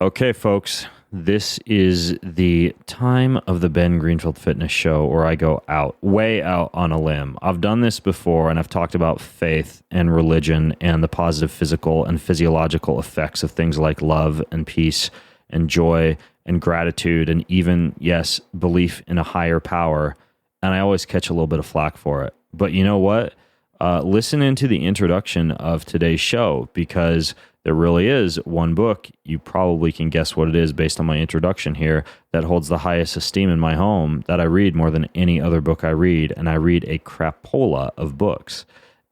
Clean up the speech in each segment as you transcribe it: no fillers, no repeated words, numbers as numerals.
Okay, folks, this is the time of the Ben Greenfield Fitness Show where I go way out on a limb. I've done this before, and I've talked about faith and religion and the positive physical and physiological effects of things like love and peace and joy and gratitude and even, yes, belief in a higher power. And I always catch a little bit of flack for it. But you know what? Listen into the introduction of today's show, because there really is one book, you probably can guess what it is based on my introduction here, that holds the highest esteem in my home, that I read more than any other book I read, and I read a crapola of books.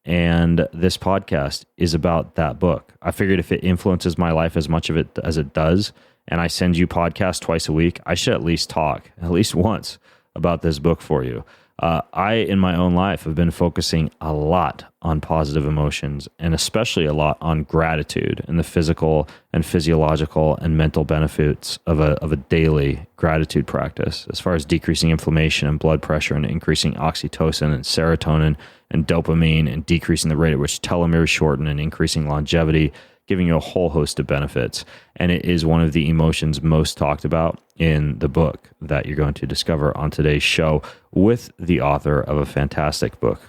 And this podcast is about that book. I figured if it influences my life as much of it as it does, and I send you podcasts twice a week, I should at least talk, at least once, about this book for you. I, in my own life, have been focusing a lot on positive emotions, and especially a lot on gratitude and the physical and physiological and mental benefits of a daily gratitude practice, as far as decreasing inflammation and blood pressure and increasing oxytocin and serotonin and dopamine and decreasing the rate at which telomeres shorten and increasing longevity, giving you a whole host of benefits. And it is one of the emotions most talked about in the book that you're going to discover on today's show with the author of a fantastic book.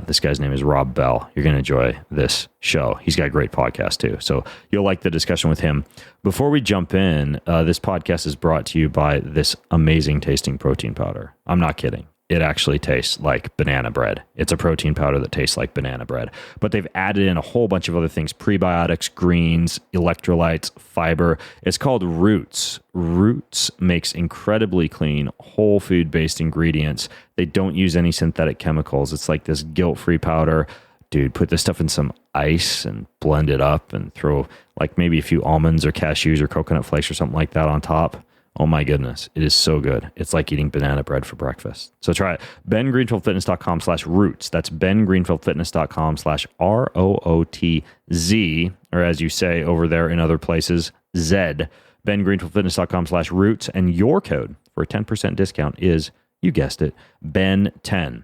This guy's name is Rob Bell. You're going to enjoy this show. He's got a great podcast too, so you'll like the discussion with him. Before we jump in, this podcast is brought to you by this amazing tasting protein powder. I'm not kidding. It actually tastes like banana bread. It's a protein powder that tastes like banana bread. But they've added in a whole bunch of other things: prebiotics, greens, electrolytes, fiber. It's called Roots. Roots makes incredibly clean, whole food-based ingredients. They don't use any synthetic chemicals. It's like this guilt-free powder. Dude, put this stuff in some ice and blend it up and throw like maybe a few almonds or cashews or coconut flakes or something like that on top. Oh my goodness, it is so good. It's like eating banana bread for breakfast. So try it. BenGreenfieldFitness.com/roots. That's BenGreenfieldFitness.com/ROOTZ, or as you say over there in other places, Z. BenGreenfieldFitness.com/roots, and your code for a 10% discount is, you guessed it, Ben10.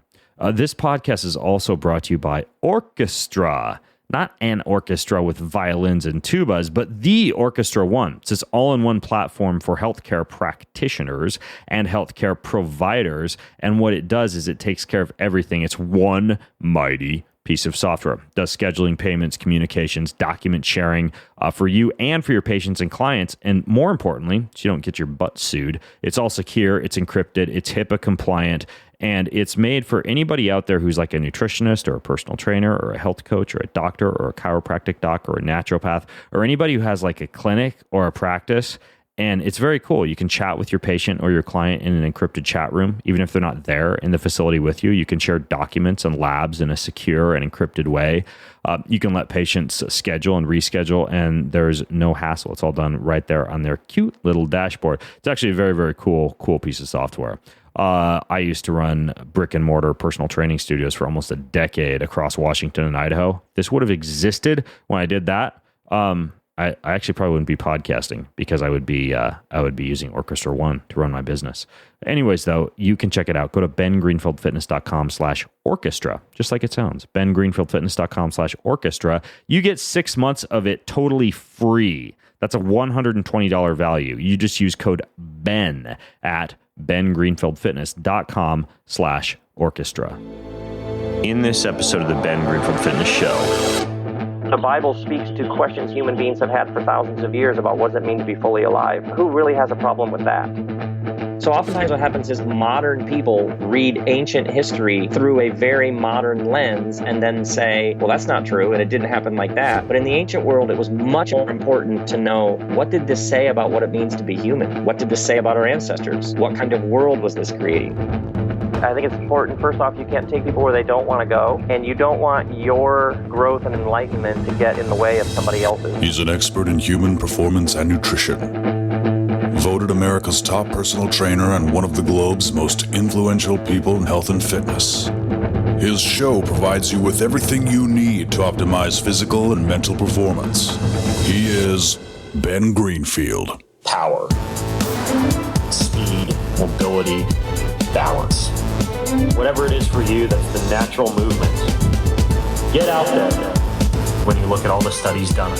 This podcast is also brought to you by Orchestra. Not an orchestra with violins and tubas, but the Orchestra One. It's this all-in-one platform for healthcare practitioners and healthcare providers. And what it does is it takes care of everything. It's one mighty piece of software. It does scheduling, payments, communications, document sharing for you and for your patients and clients. And more importantly, so you don't get your butt sued, it's all secure, it's encrypted, it's HIPAA compliant, and it's made for anybody out there who's like a nutritionist or a personal trainer or a health coach or a doctor or a chiropractic doc or a naturopath or anybody who has like a clinic or a practice. And it's very cool. You can chat with your patient or your client in an encrypted chat room, even if they're not there in the facility with you. You can share documents and labs in a secure and encrypted way. You can let patients schedule and reschedule, and there's no hassle. It's all done right there on their cute little dashboard. It's actually a very, very cool piece of software. I used to run brick and mortar personal training studios for almost a decade across Washington and Idaho. This would have existed when I did that. I actually probably wouldn't be podcasting because I would be using Orchestra One to run my business. Anyways, though, you can check it out. Go to BenGreenfieldFitness.com/orchestra, just like it sounds. BenGreenfieldFitness.com/orchestra. You get 6 months of it totally free. That's a $120 value. You just use code BEN at BenGreenfieldFitness.com/orchestra. In this episode of the Ben Greenfield Fitness Show, the Bible speaks to questions human beings have had for thousands of years about what does it mean to be fully alive. Who really has a problem with that? So oftentimes what happens is modern people read ancient history through a very modern lens and then say, well, that's not true and it didn't happen like that. But in the ancient world, it was much more important to know, what did this say about what it means to be human? What did this say about our ancestors? What kind of world was this creating? I think it's important, first off, you can't take people where they don't want to go, and you don't want your growth and enlightenment to get in the way of somebody else's. He's an expert in human performance and nutrition. Voted America's top personal trainer and one of the globe's most influential people in health and fitness. His show provides you with everything you need to optimize physical and mental performance. He is Ben Greenfield. Power, speed, mobility, balance. Whatever it is for you, that's the natural movement. Get out there. When you look at all the studies done,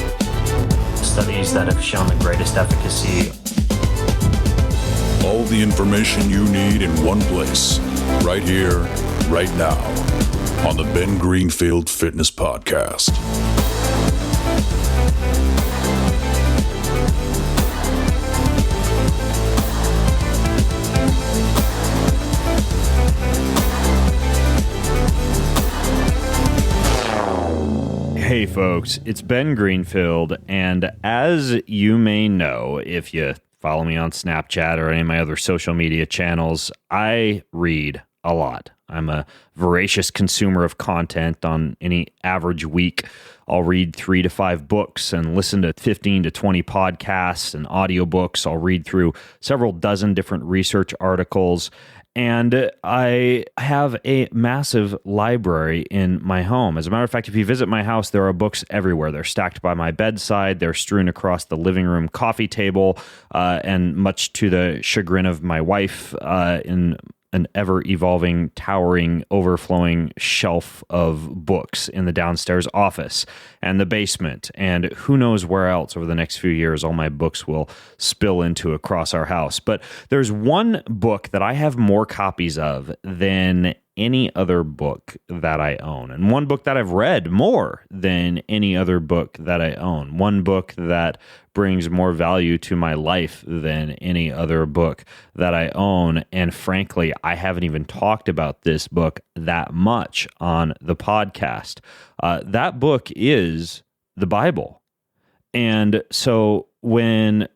studies that have shown the greatest efficacy. All the information you need in one place, right here, right now, on the Ben Greenfield Fitness Podcast. Hey folks, it's Ben Greenfield, and as you may know, if you follow me on Snapchat or any of my other social media channels, I read a lot. I'm a voracious consumer of content. On any average week, I'll read 3 to 5 books and listen to 15 to 20 podcasts and audiobooks. I'll read through several dozen different research articles. And I have a massive library in my home. As a matter of fact, if you visit my house, there are books everywhere. They're stacked by my bedside. They're strewn across the living room coffee table, and much to the chagrin of my wife, in an ever-evolving, towering, overflowing shelf of books in the downstairs office and the basement, and who knows where else over the next few years all my books will spill into across our house. But there's one book that I have more copies of than any other book that I own, and one book that I've read more than any other book that I own, one book that brings more value to my life than any other book that I own. And frankly, I haven't even talked about this book that much on the podcast. That book is the Bible. And so when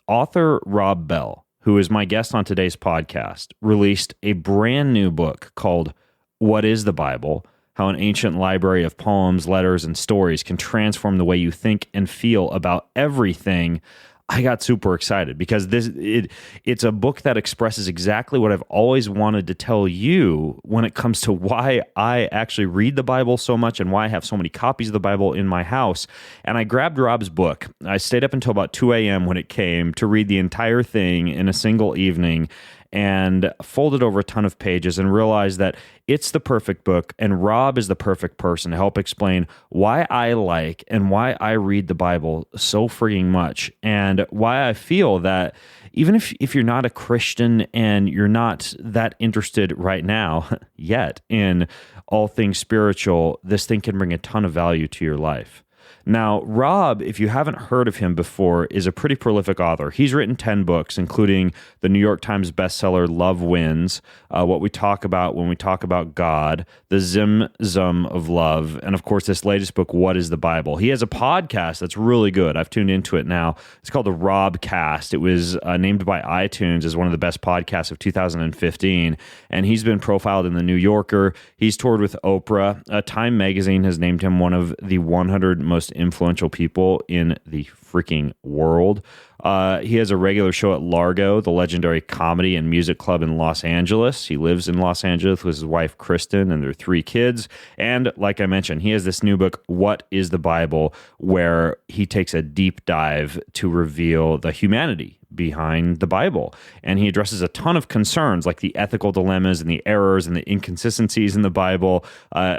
author Rob Bell, who is my guest on today's podcast, released a brand new book called What is the Bible? How an ancient library of poems, letters, and stories can transform the way you think and feel about everything, I got super excited because it's a book that expresses exactly what I've always wanted to tell you when it comes to why I actually read the Bible so much and why I have so many copies of the Bible in my house. And I grabbed Rob's book. I stayed up until about 2 a.m. when it came to read the entire thing in a single evening, and folded over a ton of pages and realized that it's the perfect book, and Rob is the perfect person to help explain why I like and why I read the Bible so freaking much, and why I feel that even if you're not a Christian and you're not that interested right now yet in all things spiritual, this thing can bring a ton of value to your life. Now, Rob, if you haven't heard of him before, is a pretty prolific author. He's written 10 books, including the New York Times bestseller Love Wins, What We Talk About When We Talk About God, The Zim Zum of Love, and of course this latest book, What is the Bible? He has a podcast that's really good. I've tuned into it now. It's called the Robcast. It was named by iTunes as one of the best podcasts of 2015, and he's been profiled in The New Yorker. He's toured with Oprah. Time Magazine has named him one of the 100 most influential people in the freaking world. He has a regular show at Largo, the legendary comedy and music club in Los Angeles. He lives in Los Angeles with his wife, Kristen, and their 3 kids. And like I mentioned, he has this new book, What is the Bible?, where he takes a deep dive to reveal the humanity behind the Bible. And he addresses a ton of concerns like the ethical dilemmas and the errors and the inconsistencies in the Bible,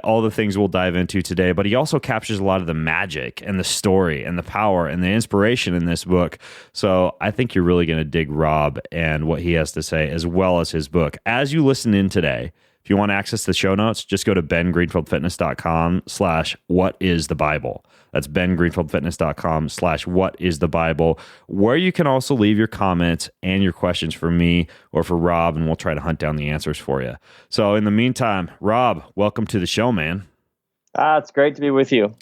all the things we'll dive into today. But he also captures a lot of the magic and the story and the power and the inspiration in this book. So I think you're really going to dig Rob and what he has to say, as well as his book. As you listen in today, if you want to access the show notes, just go to bengreenfieldfitness.com/whatisthebible. That's bengreenfieldfitness.com/whatisthebible, where you can also leave your comments and your questions for me or for Rob, and we'll try to hunt down the answers for you. So in the meantime, Rob, welcome to the show, man. It's great to be with you.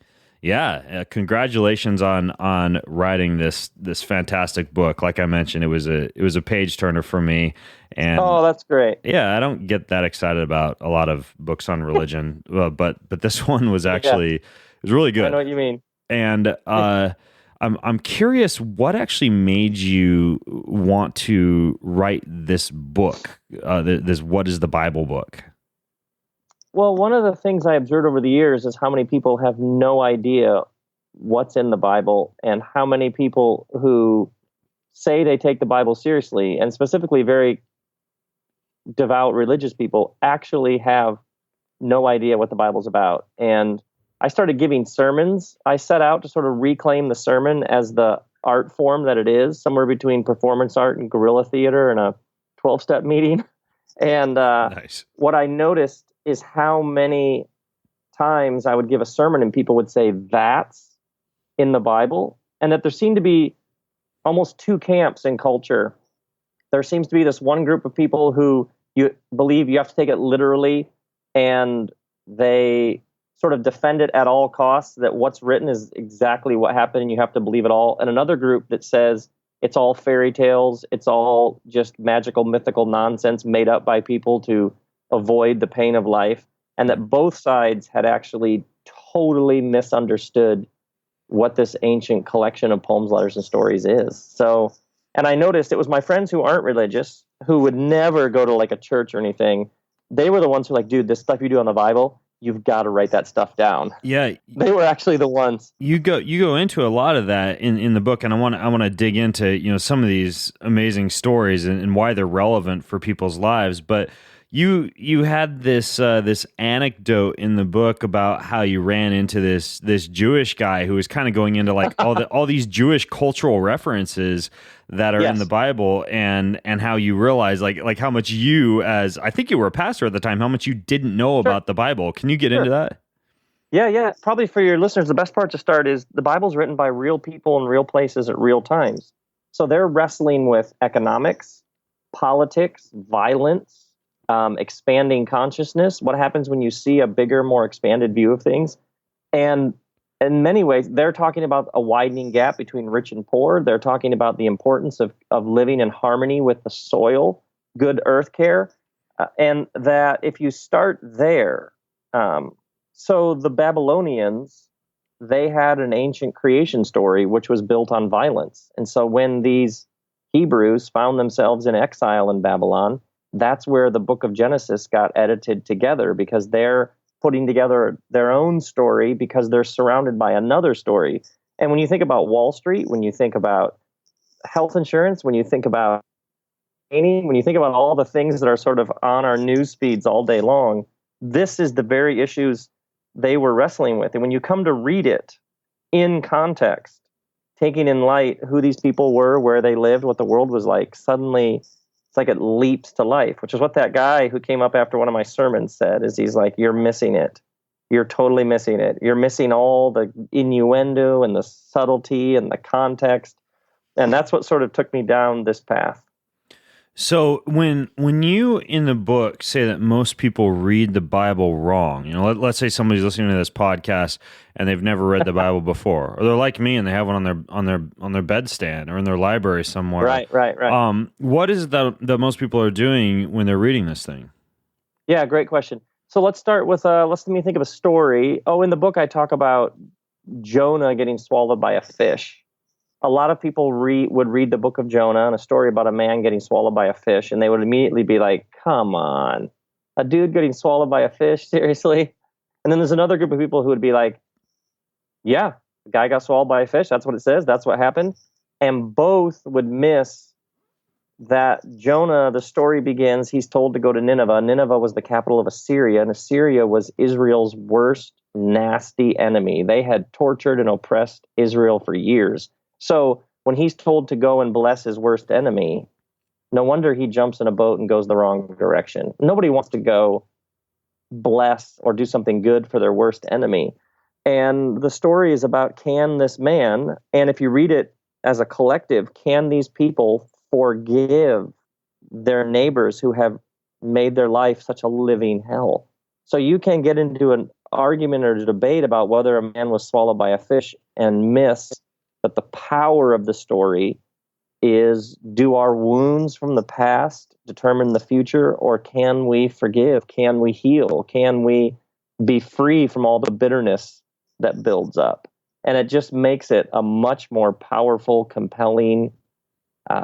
Yeah, congratulations on writing this fantastic book. Like I mentioned, it was a page turner for me. And oh, that's great. Yeah, I don't get that excited about a lot of books on religion, but this one was actually it was really good. I know what you mean. And I'm curious, what actually made you want to write this book? This What is the Bible book? Well, one of the things I observed over the years is how many people have no idea what's in the Bible, and how many people who say they take the Bible seriously, and specifically very devout religious people, actually have no idea what the Bible's about. And I started giving sermons. I set out to sort of reclaim the sermon as the art form that it is, somewhere between performance art and guerrilla theater and a 12-step meeting. And Nice. what I noticed is how many times I would give a sermon and people would say, "That's in the Bible," and that there seemed to be almost two camps in culture. There seems to be this one group of people who you believe you have to take it literally, and they sort of defend it at all costs, that what's written is exactly what happened and you have to believe it all. And another group that says it's all fairy tales, it's all just magical, mythical nonsense made up by people to avoid the pain of life, and that both sides had actually totally misunderstood what this ancient collection of poems, letters, and stories is. So, and I noticed it was my friends who aren't religious, who would never go to like a church or anything. They were the ones who were like, dude, this stuff you do on the Bible, you've got to write that stuff down. Yeah. They were actually the ones. You go into a lot of that in the book, and I want to dig into some of these amazing stories and why they're relevant for people's lives. But you had this this anecdote in the book about how you ran into this Jewish guy who was kind of going into like all these Jewish cultural references that are in the Bible, and how you realize like how much you, as I think you were a pastor at the time, how much you didn't know about the Bible. Can you get into that? Yeah. Probably for your listeners, the best part to start is the Bible's written by real people in real places at real times. So they're wrestling with economics, politics, violence, expanding consciousness, what happens when you see a bigger, more expanded view of things. And in many ways, they're talking about a widening gap between rich and poor. They're talking about the importance of living in harmony with the soil, good earth care, and that if you start there, so the Babylonians, they had an ancient creation story which was built on violence. And so when these Hebrews found themselves in exile in Babylon, that's where the book of Genesis got edited together, because they're putting together their own story because they're surrounded by another story. And when you think about Wall Street, when you think about health insurance, when you think about when you think about all the things that are sort of on our news feeds all day long, this is the very issues they were wrestling with. And when you come to read it in context, taking in light who these people were, where they lived, what the world was like, suddenly it's like it leaps to life, which is what that guy who came up after one of my sermons said, is he's like, you're missing it. You're totally missing it. You're missing all the innuendo and the subtlety and the context. And that's what sort of took me down this path. So when you in the book say that most people read the Bible wrong, let's say somebody's listening to this podcast and they've never read the Bible before, or they're like me and they have one on their bedstand or in their library somewhere. Right. What is it that most people are doing when they're reading this thing? Yeah, great question. So let's start with let me think of a story. In the book I talk about Jonah getting swallowed by a fish. A lot of people would read the book of Jonah and a story about a man getting swallowed by a fish, and they would immediately be like, come on, a dude getting swallowed by a fish? Seriously? And then there's another group of people who would be like, yeah, the guy got swallowed by a fish. That's what it says. That's what happened. And both would miss that Jonah, the story begins, he's told to go to Nineveh. Nineveh was the capital of Assyria, and Assyria was Israel's worst, nasty enemy. They had tortured and oppressed Israel for years. So when he's told to go and bless his worst enemy, no wonder he jumps in a boat and goes the wrong direction. Nobody wants to go bless or do something good for their worst enemy. And the story is about, can this man, and if you read it as a collective, can these people forgive their neighbors who have made their life such a living hell? So you can get into an argument or a debate about whether a man was swallowed by a fish and miss. But the power of the story is, do our wounds from the past determine the future, or can we forgive? Can we heal? Can we be free from all the bitterness that builds up? And it just makes it a much more powerful, compelling,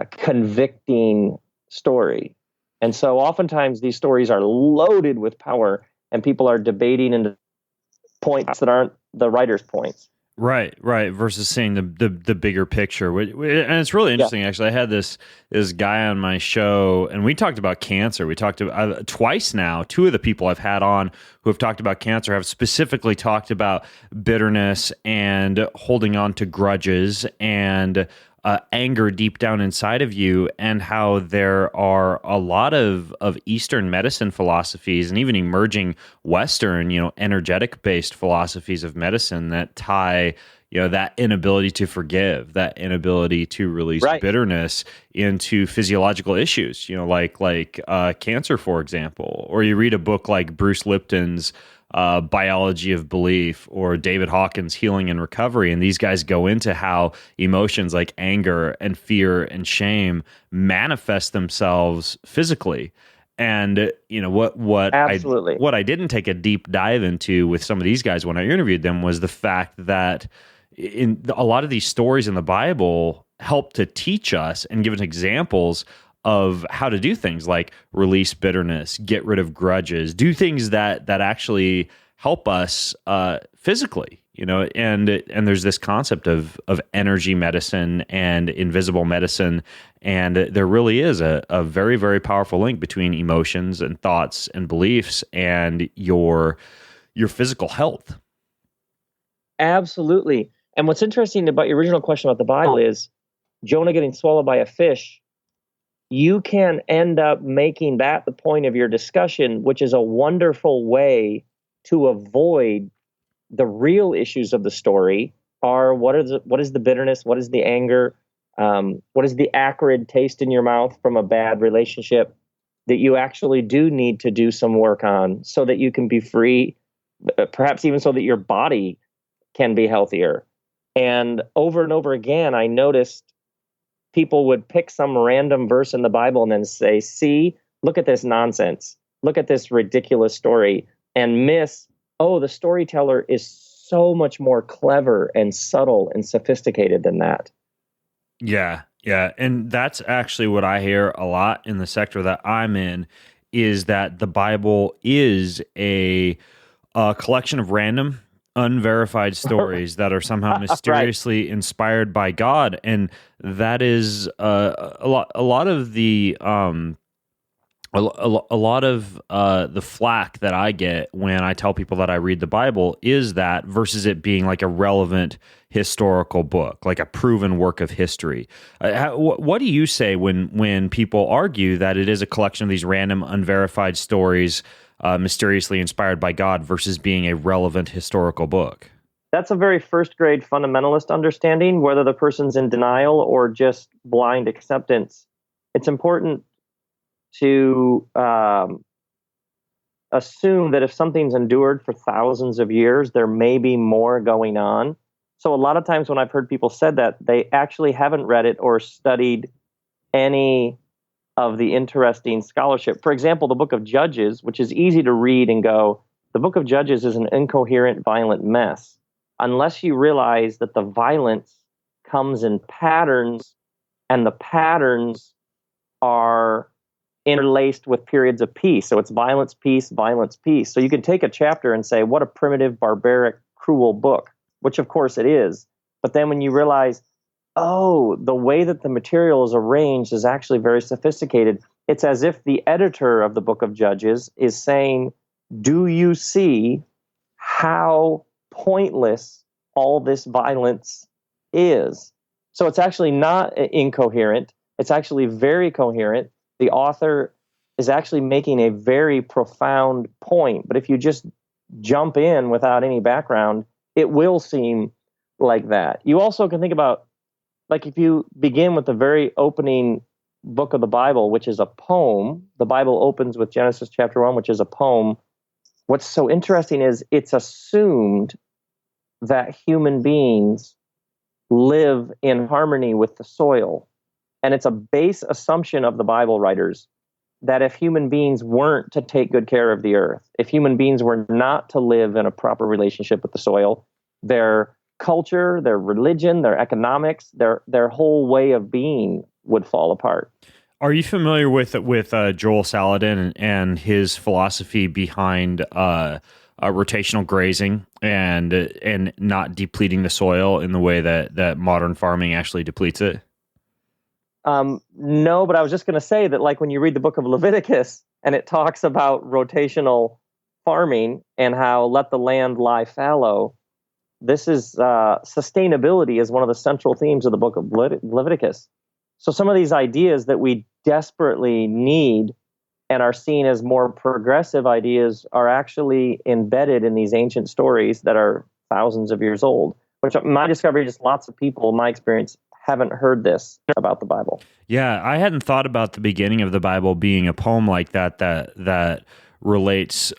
convicting story. And so oftentimes these stories are loaded with power, and people are debating into points that aren't the writer's points. Right. Versus seeing the bigger picture, and it's really interesting. Yeah. Actually, I had this guy on my show, and we talked about cancer. We talked about twice now. Two of the people I've had on who have talked about cancer have specifically talked about bitterness and holding on to grudges and anger deep down inside of you, and how there are a lot of Eastern medicine philosophies and even emerging Western, energetic based philosophies of medicine that tie, that inability to forgive, that inability to release bitterness into physiological issues, like cancer, for example. Or you read a book like Bruce Lipton's Biology of Belief or David Hawkins' Healing and Recovery, and these guys go into how emotions like anger and fear and shame manifest themselves physically. And what I didn't take a deep dive into with some of these guys when I interviewed them was the fact that in a lot of these stories in the Bible help to teach us and give us examples of how to do things like release bitterness, get rid of grudges, do things that actually help us physically, and there's this concept of energy medicine and invisible medicine, and there really is a very, very powerful link between emotions and thoughts and beliefs and your physical health. Absolutely. And what's interesting about your original question about the Bible is Jonah getting swallowed by a fish. You can end up making that the point of your discussion, which is a wonderful way to avoid the real issues of the story. Are what is the bitterness? What is the anger? What is the acrid taste in your mouth from a bad relationship that you actually do need to do some work on so that you can be free, perhaps even so that your body can be healthier. And over again, I noticed people would pick some random verse in the Bible and then say, see, look at this nonsense. Look at this ridiculous story, and miss, the storyteller is so much more clever and subtle and sophisticated than that. Yeah. And that's actually what I hear a lot in the sector that I'm in, is that the Bible is a collection of random, unverified stories that are somehow mysteriously inspired by God, and that is a lot of the the flack that I get when I tell people that I read the Bible is that, versus it being like a relevant historical book, like a proven work of history. What do you say when people argue that it is a collection of these random, unverified stories, mysteriously inspired by God, versus being a relevant historical book? That's a very first grade fundamentalist understanding, whether the person's in denial or just blind acceptance. It's important to assume that if something's endured for thousands of years, there may be more going on. So a lot of times when I've heard people said that, they actually haven't read it or studied any of the interesting scholarship. For example, the book of Judges, which is easy to read and go, the book of Judges is an incoherent, violent mess, unless you realize that the violence comes in patterns, and the patterns are interlaced with periods of peace. So it's violence, peace, violence, peace. So you can take a chapter and say, what a primitive, barbaric, cruel book, which of course it is. But then when you realize, the way that the material is arranged is actually very sophisticated. It's as if the editor of the book of Judges is saying, do you see how pointless all this violence is? So it's actually not incoherent. It's actually very coherent. The author is actually making a very profound point. But if you just jump in without any background, it will seem like that. You also can think about, like, if you begin with the very opening book of the Bible, which is a poem. The Bible opens with Genesis chapter 1, which is a poem. What's so interesting is it's assumed that human beings live in harmony with the soil. And it's a base assumption of the Bible writers that if human beings weren't to take good care of the earth, if human beings were not to live in a proper relationship with the soil, their culture, their religion, their economics, their whole way of being would fall apart. Are you familiar with Joel Salatin and his philosophy behind rotational grazing and not depleting the soil in the way that modern farming actually depletes it? No, but I was just going to say that, like, when you read the book of Leviticus and it talks about rotational farming and how let the land lie fallow, this is sustainability is one of the central themes of the book of Leviticus. So some of these ideas that we desperately need and are seen as more progressive ideas are actually embedded in these ancient stories that are thousands of years old, which my discovery, just lots of people in my experience haven't heard this about the Bible. Yeah, I hadn't thought about the beginning of the Bible being a poem like that relates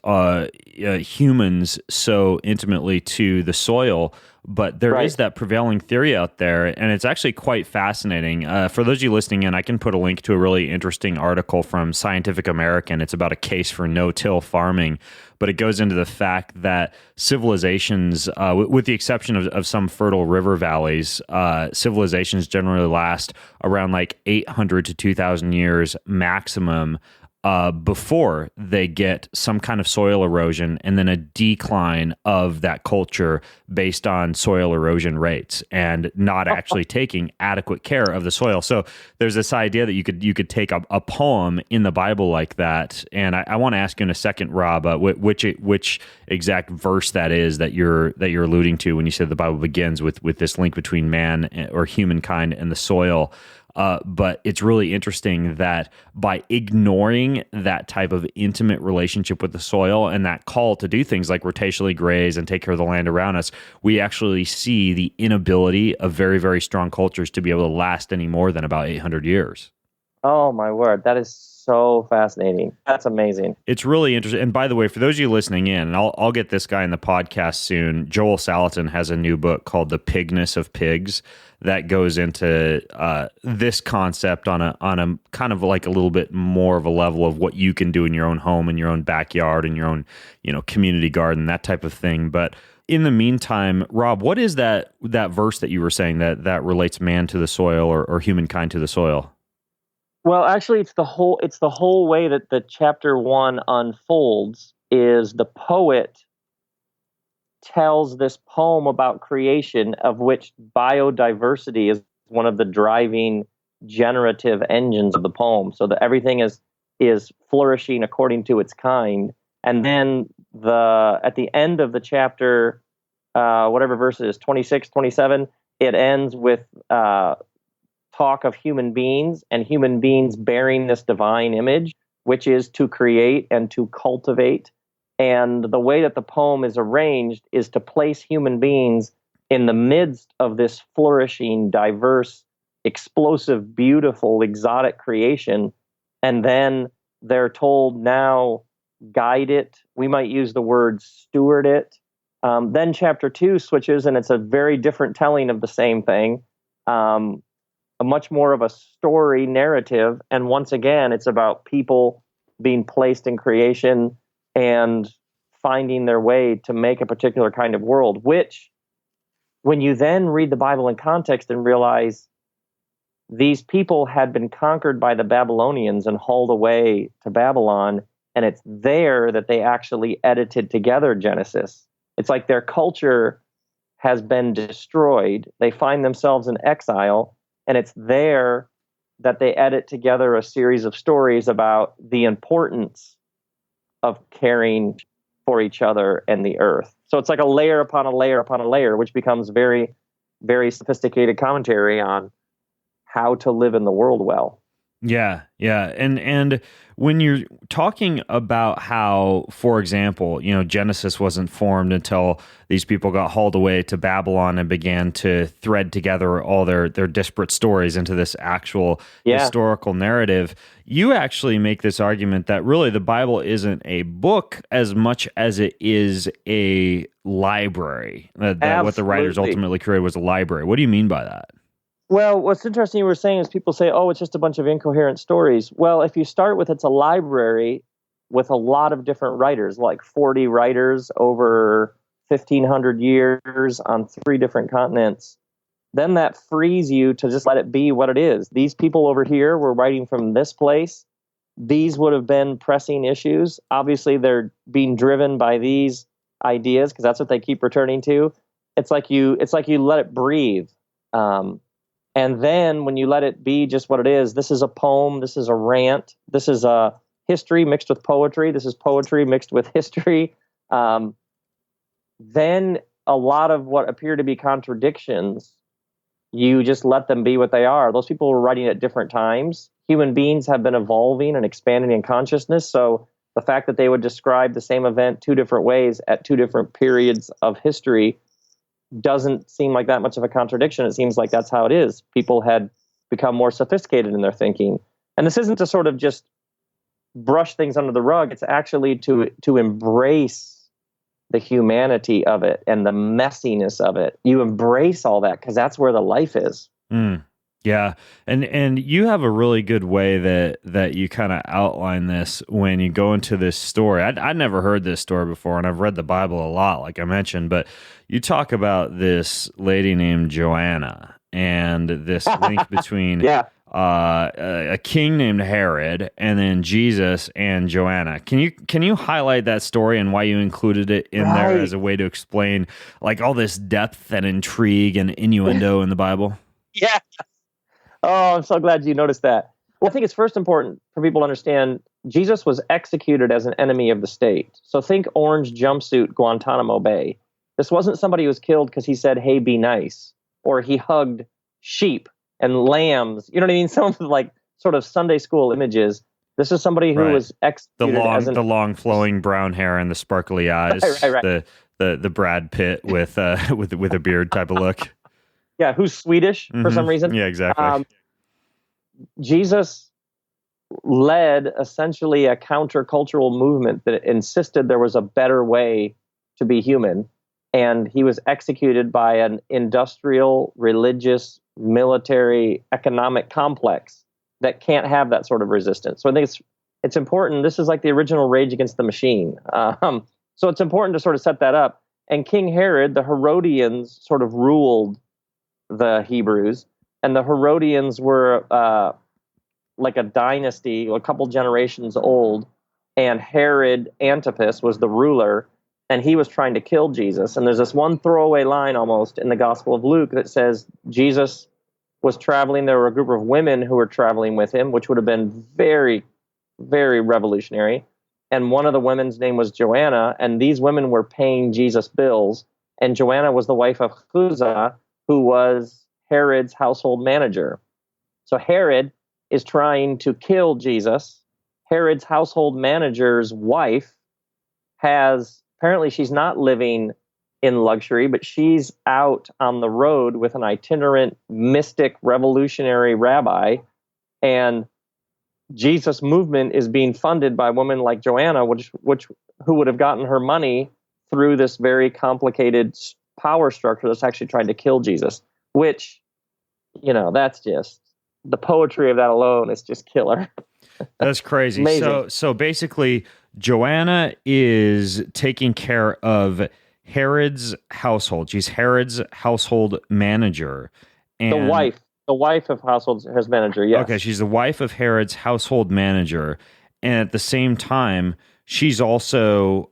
humans so intimately to the soil. But there is that prevailing theory out there, and it's actually quite fascinating. For those of you listening in, I can put a link to a really interesting article from Scientific American. It's about a case for no-till farming, but it goes into the fact that civilizations, with the exception of some fertile river valleys, civilizations generally last around like 800 to 2,000 years maximum before they get some kind of soil erosion and then a decline of that culture based on soil erosion rates and not actually taking adequate care of the soil. So there's this idea that you could take a poem in the Bible like that. And I want to ask you in a second, Rob, which exact verse that is that you're alluding to when you said the Bible begins with this link between man or humankind and the soil. But it's really interesting that by ignoring that type of intimate relationship with the soil and that call to do things like rotationally graze and take care of the land around us, we actually see the inability of very, very strong cultures to be able to last any more than about 800 years. Oh, my word. That is so fascinating. That's amazing. It's really interesting. And by the way, for those of you listening in, and I'll get this guy in the podcast soon, Joel Salatin has a new book called The Pigness of Pigs that goes into this concept on a kind of like a little bit more of a level of what you can do in your own home, in your own backyard, in your own community garden, that type of thing. But in the meantime, Rob, what is that verse that you were saying that relates man to the soil or humankind to the soil? Well, actually, it's the whole way that the chapter 1 unfolds is the poet tells this poem about creation, of which biodiversity is one of the driving generative engines of the poem. So that everything is flourishing according to its kind. And then at the end of the chapter, whatever verse it is, 26, 27, it ends with talk of human beings and human beings bearing this divine image, which is to create and to cultivate. And the way that the poem is arranged is to place human beings in the midst of this flourishing, diverse, explosive, beautiful, exotic creation. And then they're told, now guide it. We might use the word steward it. Then chapter 2 switches, and it's a very different telling of the same thing. A much more of a story narrative. And once again, it's about people being placed in creation and finding their way to make a particular kind of world, which, when you then read the Bible in context and realize these people had been conquered by the Babylonians and hauled away to Babylon, and it's there that they actually edited together Genesis. It's like their culture has been destroyed. They find themselves in exile, and it's there that they edit together a series of stories about the importance of caring for each other and the earth. So it's like a layer upon a layer upon a layer, which becomes very, very sophisticated commentary on how to live in the world well. Yeah. And when you're talking about how, for example, Genesis wasn't formed until these people got hauled away to Babylon and began to thread together all their disparate stories into this actual historical narrative, you actually make this argument that really the Bible isn't a book as much as it is a library. That what the writers ultimately created was a library. What do you mean by that? Well, what's interesting you were saying is people say, oh, it's just a bunch of incoherent stories. Well, if you start with it's a library with a lot of different writers, like 40 writers over 1,500 years on 3 different continents, then that frees you to just let it be what it is. These people over here were writing from this place. These would have been pressing issues. Obviously, they're being driven by these ideas, because that's what they keep returning to. It's like you let it breathe. And then when you let it be just what it is, this is a poem, this is a rant, this is a history mixed with poetry, this is poetry mixed with history. Then a lot of what appear to be contradictions, you just let them be what they are. Those people were writing at different times. Human beings have been evolving and expanding in consciousness. So the fact that they would describe the same event two different ways at two different periods of history doesn't seem like that much of a contradiction. It seems like that's how it is. People had become more sophisticated in their thinking. And this isn't to sort of just brush things under the rug. It's actually to embrace the humanity of it and the messiness of it. You embrace all that because that's where the life is. Yeah. And you have a really good way that you kind of outline this when you go into this story. I'd never heard this story before, and I've read the Bible a lot, like I mentioned, but you talk about this lady named Joanna and this link between a king named Herod and then Jesus and Joanna. Can you highlight that story and why you included it in there as a way to explain like all this depth and intrigue and innuendo in the Bible? Yeah. Oh, I'm so glad you noticed that. Well, I think it's first important for people to understand Jesus was executed as an enemy of the state. So think orange jumpsuit, Guantanamo Bay. This wasn't somebody who was killed because he said, "Hey, be nice," or he hugged sheep and lambs. You know what I mean? Some of like sort of Sunday school images. This is somebody who was executed the long flowing brown hair and the sparkly eyes. Right. The Brad Pitt with a beard type of look. Yeah, who's Swedish for some reason. Yeah, exactly. Jesus led essentially a countercultural movement that insisted there was a better way to be human. And he was executed by an industrial, religious, military, economic complex that can't have that sort of resistance. So I think it's important. This is like the original Rage Against the Machine. So it's important to sort of set that up. And King Herod, the Herodians sort of ruled the Hebrews, and the Herodians were like a dynasty, a couple generations old, and Herod Antipas was the ruler, and he was trying to kill Jesus. And there's this one throwaway line almost in the Gospel of Luke that says Jesus was traveling. There were a group of women who were traveling with him, which would have been very, very revolutionary. And one of the women's name was Joanna, and these women were paying Jesus bills. And Joanna was the wife of Chuza, who was Herod's household manager. So Herod is trying to kill Jesus. Herod's household manager's wife apparently she's not living in luxury, but she's out on the road with an itinerant mystic revolutionary rabbi. And Jesus' movement is being funded by women like Joanna, who would have gotten her money through this very complicated power structure that's actually trying to kill Jesus, which, that's just the poetry of that alone is just killer. That's crazy. Amazing. So basically Joanna is taking care of Herod's household. She's Herod's household manager. And the wife of his manager. Yes. Okay. She's the wife of Herod's household manager. And at the same time, she's also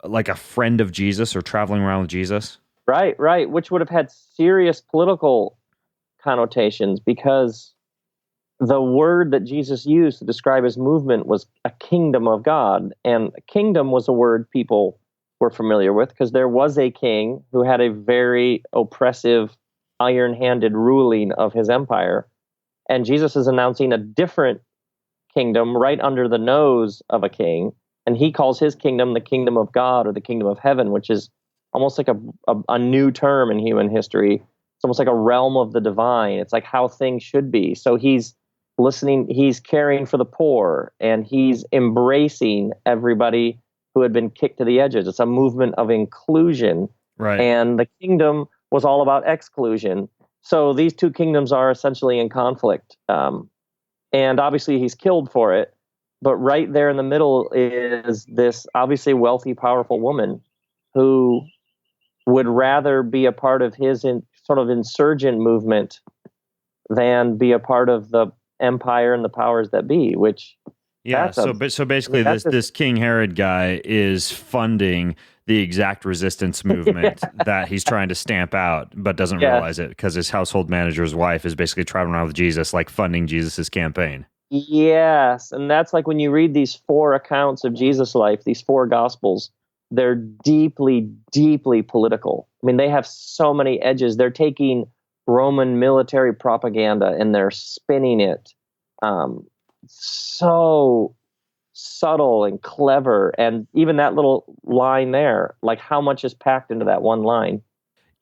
like a friend of Jesus or traveling around with Jesus. Right. Which would have had serious political connotations because the word that Jesus used to describe his movement was a kingdom of God. And a kingdom was a word people were familiar with because there was a king who had a very oppressive, iron-handed ruling of his empire. And Jesus is announcing a different kingdom right under the nose of a king. And he calls his kingdom the kingdom of God or the kingdom of heaven, which is almost like a new term in human history. It's almost like a realm of the divine. It's like how things should be. So he's listening, he's caring for the poor, and he's embracing everybody who had been kicked to the edges. It's a movement of inclusion. Right. And the kingdom was all about exclusion. So these two kingdoms are essentially in conflict. And obviously he's killed for it. But right there in the middle is this obviously wealthy, powerful woman who would rather be a part of his sort of insurgent movement than be a part of the empire and the powers that be, which... Yeah, so basically this King Herod guy is funding the exact resistance movement that he's trying to stamp out, but doesn't realize it because his household manager's wife is basically traveling around with Jesus, like funding Jesus's campaign. Yes, and that's like when you read these 4 accounts of Jesus' life, these 4 gospels, they're deeply, deeply political. I mean, they have so many edges. They're taking Roman military propaganda and they're spinning it so subtle and clever. And even that little line there, like how much is packed into that one line.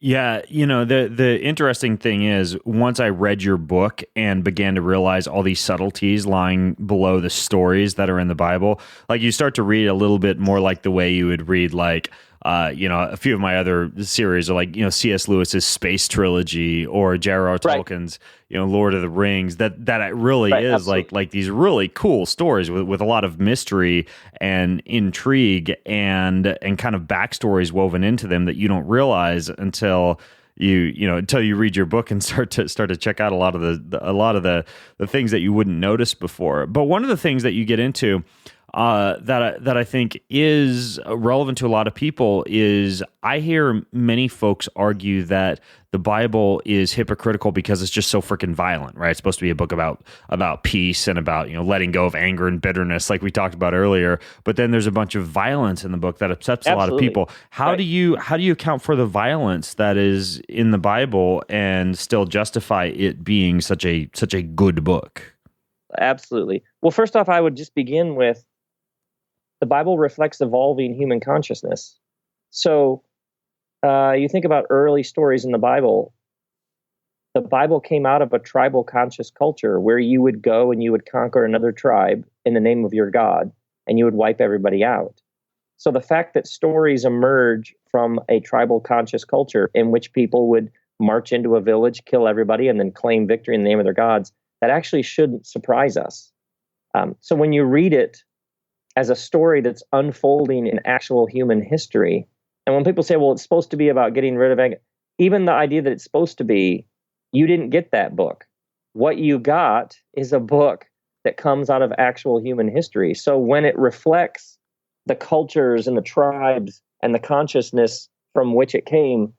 Yeah, the interesting thing is, once I read your book and began to realize all these subtleties lying below the stories that are in the Bible, like you start to read a little bit more like the way you would read like a few of my other series are like, C.S. Lewis's Space Trilogy or J.R.R. Tolkien's, Lord of the Rings, that it really is absolutely. like these really cool stories with a lot of mystery and intrigue and kind of backstories woven into them that you don't realize until you read your book and start to check out a lot of the things that you wouldn't notice before. But one of the things that you get into that I think is relevant to a lot of people is I hear many folks argue that the Bible is hypocritical because it's just so freaking violent, right? It's supposed to be a book about peace and about letting go of anger and bitterness, like we talked about earlier. But then there's a bunch of violence in the book that upsets a lot of people. How do you account for the violence that is in the Bible and still justify it being such a good book? Absolutely. Well, first off, I would just begin with the Bible reflects evolving human consciousness. So you think about early stories in the Bible came out of a tribal conscious culture where you would go and you would conquer another tribe in the name of your God, and you would wipe everybody out. So the fact that stories emerge from a tribal conscious culture in which people would march into a village, kill everybody, and then claim victory in the name of their gods, that actually shouldn't surprise us. So when you read it as a story that's unfolding in actual human history. And when people say, well, it's supposed to be about getting rid of anger, even the idea that it's supposed to be, you didn't get that book. What you got is a book that comes out of actual human history. So when it reflects the cultures and the tribes and the consciousness from which it came,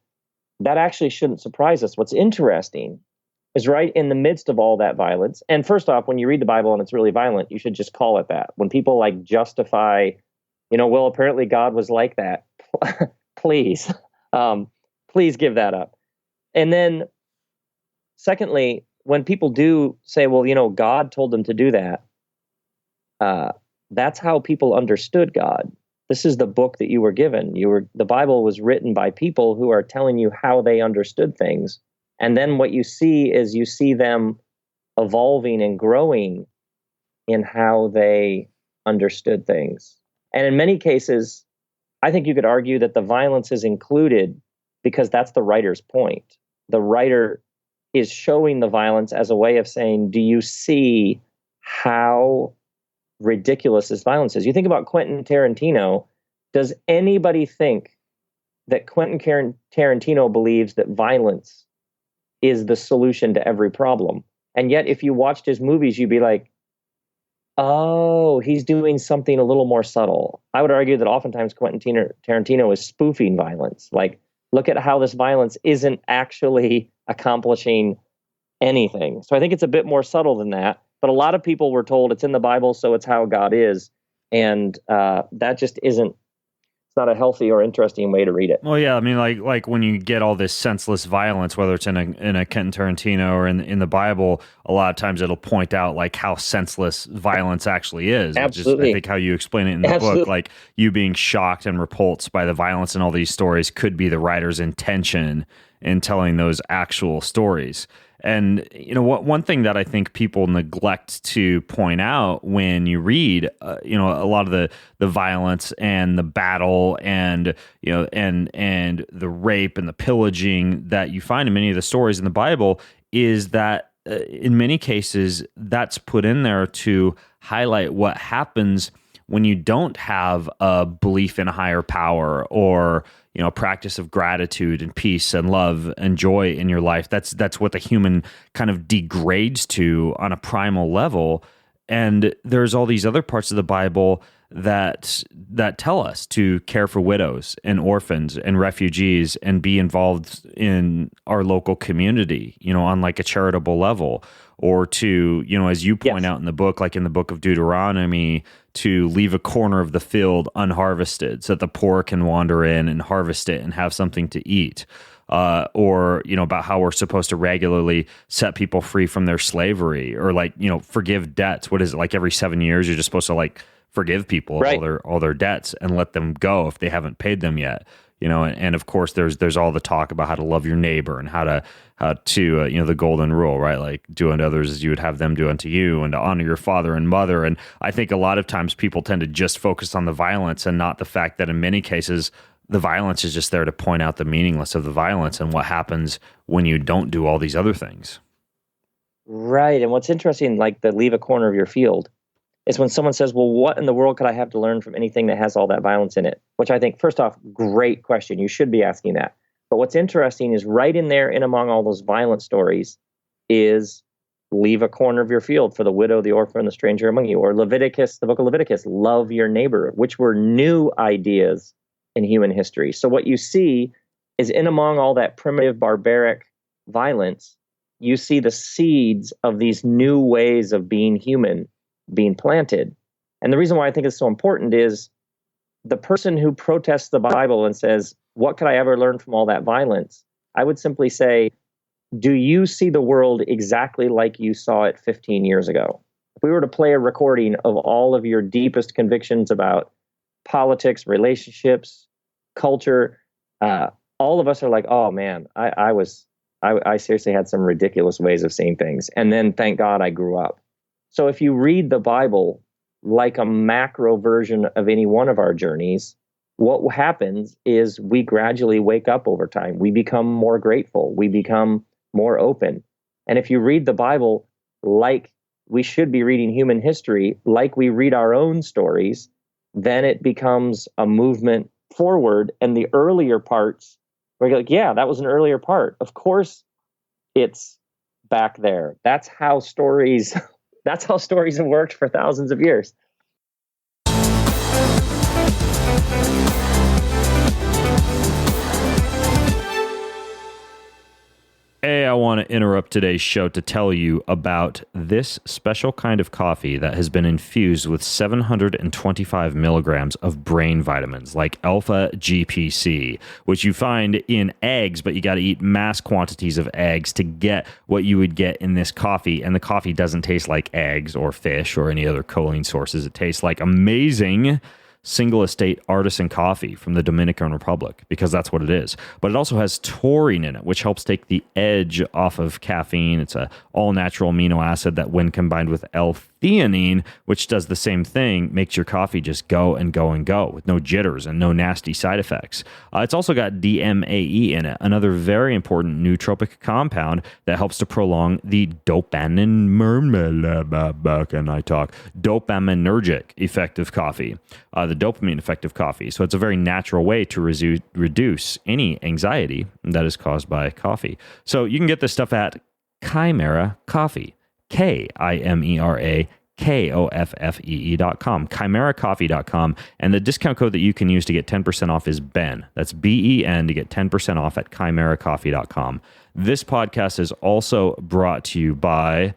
that actually shouldn't surprise us. What's interesting is right in the midst of all that violence. And first off, when you read the Bible and it's really violent, you should just call it that. When people like justify, well, apparently God was like that, please give that up. And then secondly, when people do say, well, God told them to do that, that's how people understood God. This is the book that you were given. The Bible was written by people who are telling you how they understood things. And then what you see is you see them evolving and growing in how they understood things. And in many cases, I think you could argue that the violence is included because that's the writer's point. The writer is showing the violence as a way of saying, do you see how ridiculous this violence is? You think about Quentin Tarantino. Does anybody think that Quentin Tarantino believes that violence is the solution to every problem? And yet, if you watched his movies, you'd be like, oh, he's doing something a little more subtle. I would argue that oftentimes Quentin Tarantino is spoofing violence. Like, look at how this violence isn't actually accomplishing anything. So I think it's a bit more subtle than that. But a lot of people were told it's in the Bible, so it's how God is. And that just isn't. It's not a healthy or interesting way to read it. Well, yeah, I mean, like when you get all this senseless violence, whether it's in a Quentin Tarantino or in the Bible, a lot of times it'll point out like how senseless violence actually is. Absolutely. Which is, I think, how you explain it in the book. Like you being shocked and repulsed by the violence in all these stories could be the writer's intention in telling those actual stories. And one thing that I think people neglect to point out when you read, a lot of the violence and the battle and and the rape and the pillaging that you find in many of the stories in the Bible is that in many cases that's put in there to highlight what happens when you don't have a belief in a higher power or a practice of gratitude and peace and love and joy in your life. That's what the human kind of degrades to on a primal level. And there's all these other parts of the Bible that tell us to care for widows and orphans and refugees and be involved in our local community, on like a charitable level, or to, as you point out in the book, like in the book of Deuteronomy, to leave a corner of the field unharvested so that the poor can wander in and harvest it and have something to eat. Or, about how we're supposed to regularly set people free from their slavery, or like, forgive debts. What is it? Like every 7 years, you're just supposed to like forgive people all their debts and let them go if they haven't paid them yet. And of course there's all the talk about how to love your neighbor and how to the golden rule, right? Like do unto others as you would have them do unto you, and to honor your father and mother. And I think a lot of times people tend to just focus on the violence and not the fact that in many cases the violence is just there to point out the meaningless of the violence and what happens when you don't do all these other things. Right. And what's interesting, like the leave a corner of your field, is when someone says, well, what in the world could I have to learn from anything that has all that violence in it? Which I think, first off, great question. You should be asking that. But what's interesting is right in there, in among all those violent stories, is leave a corner of your field for the widow, the orphan, the stranger among you. Or Leviticus, the book of Leviticus, love your neighbor, which were new ideas in human history. So what you see is in among all that primitive, barbaric violence, you see the seeds of these new ways of being human being planted. And the reason why I think it's so important is the person who protests the Bible and says, what could I ever learn from all that violence? I would simply say, do you see the world exactly like you saw it 15 years ago? If we were to play a recording of all of your deepest convictions about politics, relationships, culture, all of us are like, oh man, I seriously had some ridiculous ways of seeing things. And then thank God I grew up. So if you read the Bible like a macro version of any one of our journeys, what happens is we gradually wake up over time. We become more grateful. We become more open. And if you read the Bible like we should be reading human history, like we read our own stories, then it becomes a movement forward. And the earlier parts, we're like, yeah, that was an earlier part. Of course, it's back there. That's how stories have worked for thousands of years. Hey, I want to interrupt today's show to tell you about this special kind of coffee that has been infused with 725 milligrams of brain vitamins like alpha GPC, which you find in eggs, but you got to eat mass quantities of eggs to get what you would get in this coffee. And the coffee doesn't taste like eggs or fish or any other choline sources. It tastes like amazing single estate artisan coffee from the Dominican Republic, because that's what it is. But it also has taurine in it, which helps take the edge off of caffeine. It's a all natural amino acid that, when combined with L-theanine, which does the same thing, makes your coffee just go and go and go with no jitters and no nasty side effects. It's also got DMAE in it, another very important nootropic compound that helps to prolong the dopaminergic effect of coffee. The dopamine effect of coffee. So it's a very natural way to reduce any anxiety that is caused by coffee. So you can get this stuff at Chimera Coffee, KIMERAKOFFEE.com, chimeracoffee.com. And the discount code that you can use to get 10% off is BEN. That's BEN to get 10% off at chimeracoffee.com. This podcast is also brought to you by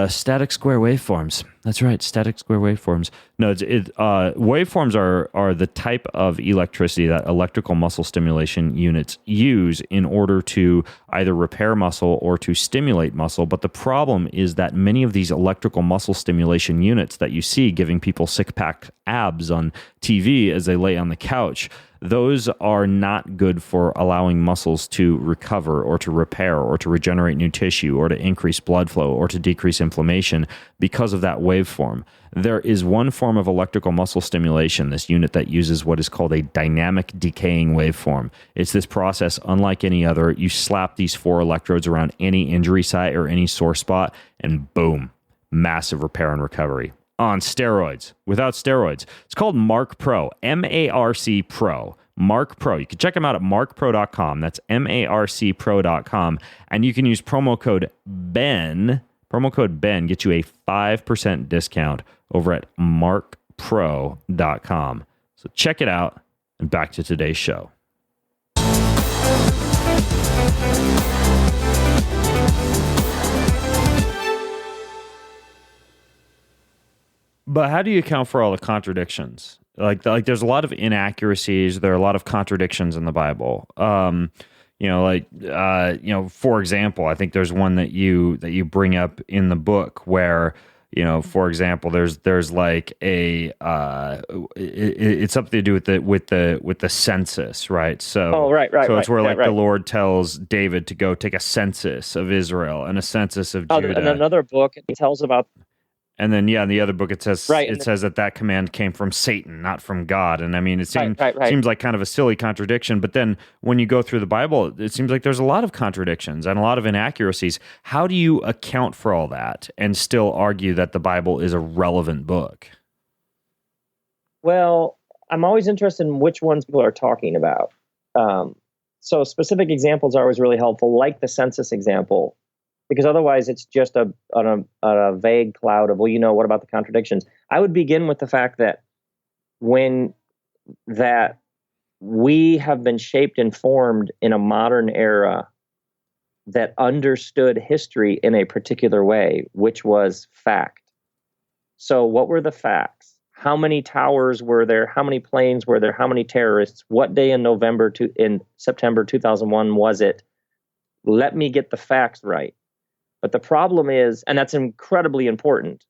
static square waveforms. That's right, static square waveforms. No, waveforms are the type of electricity that electrical muscle stimulation units use in order to either repair muscle or to stimulate muscle. But the problem is that many of these electrical muscle stimulation units that you see giving people six-pack abs on TV as they lay on the couch, those are not good for allowing muscles to recover or to repair or to regenerate new tissue or to increase blood flow or to decrease inflammation because of that waveform. There is one form of electrical muscle stimulation, this unit that uses what is called a dynamic decaying waveform. It's this process unlike any other. You slap these 4 electrodes around any injury site or any sore spot, and boom, massive repair and recovery. On steroids, without steroids. It's called Mark Pro, M-A-R-C Pro. Mark Pro. You can check them out at markpro.com. That's marcpro.com. And you can use promo code BEN. Promo code BEN gets you a 5% discount over at markpro.com. pro.com. So check it out, and back to today's show. But how do you account for all the contradictions? Like there's a lot of inaccuracies. There are a lot of contradictions in the Bible. For example, I think there's one that you bring up in the book where, for example, there's like it's something to do with the census, right? So, so it's where the Lord tells David to go take a census of Israel and a census of Judah. And another book it tells about. And then, in the other book, it says says that command came from Satan, not from God. And I mean, it seems like kind of a silly contradiction. But then when you go through the Bible, it seems like there's a lot of contradictions and a lot of inaccuracies. How do you account for all that and still argue that the Bible is a relevant book? Well, I'm always interested in which ones people are talking about. So specific examples are always really helpful, like the census example. Because otherwise it's just a vague cloud of, what about the contradictions? I would begin with the fact that that we have been shaped and formed in a modern era that understood history in a particular way, which was fact. So what were the facts? How many towers were there? How many planes were there? How many terrorists? What day in September 2001 was it? Let me get the facts right. But the problem is, and that's incredibly important,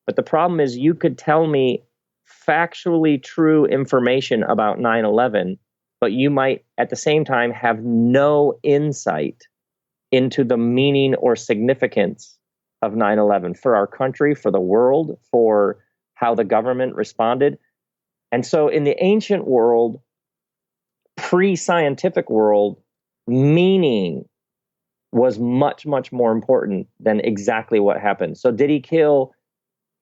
but the problem is you could tell me factually true information about 9/11, but you might at the same time have no insight into the meaning or significance of 9/11 for our country, for the world, for how the government responded. And so in the ancient world, pre-scientific world, meaning was much, much more important than exactly what happened. So did he kill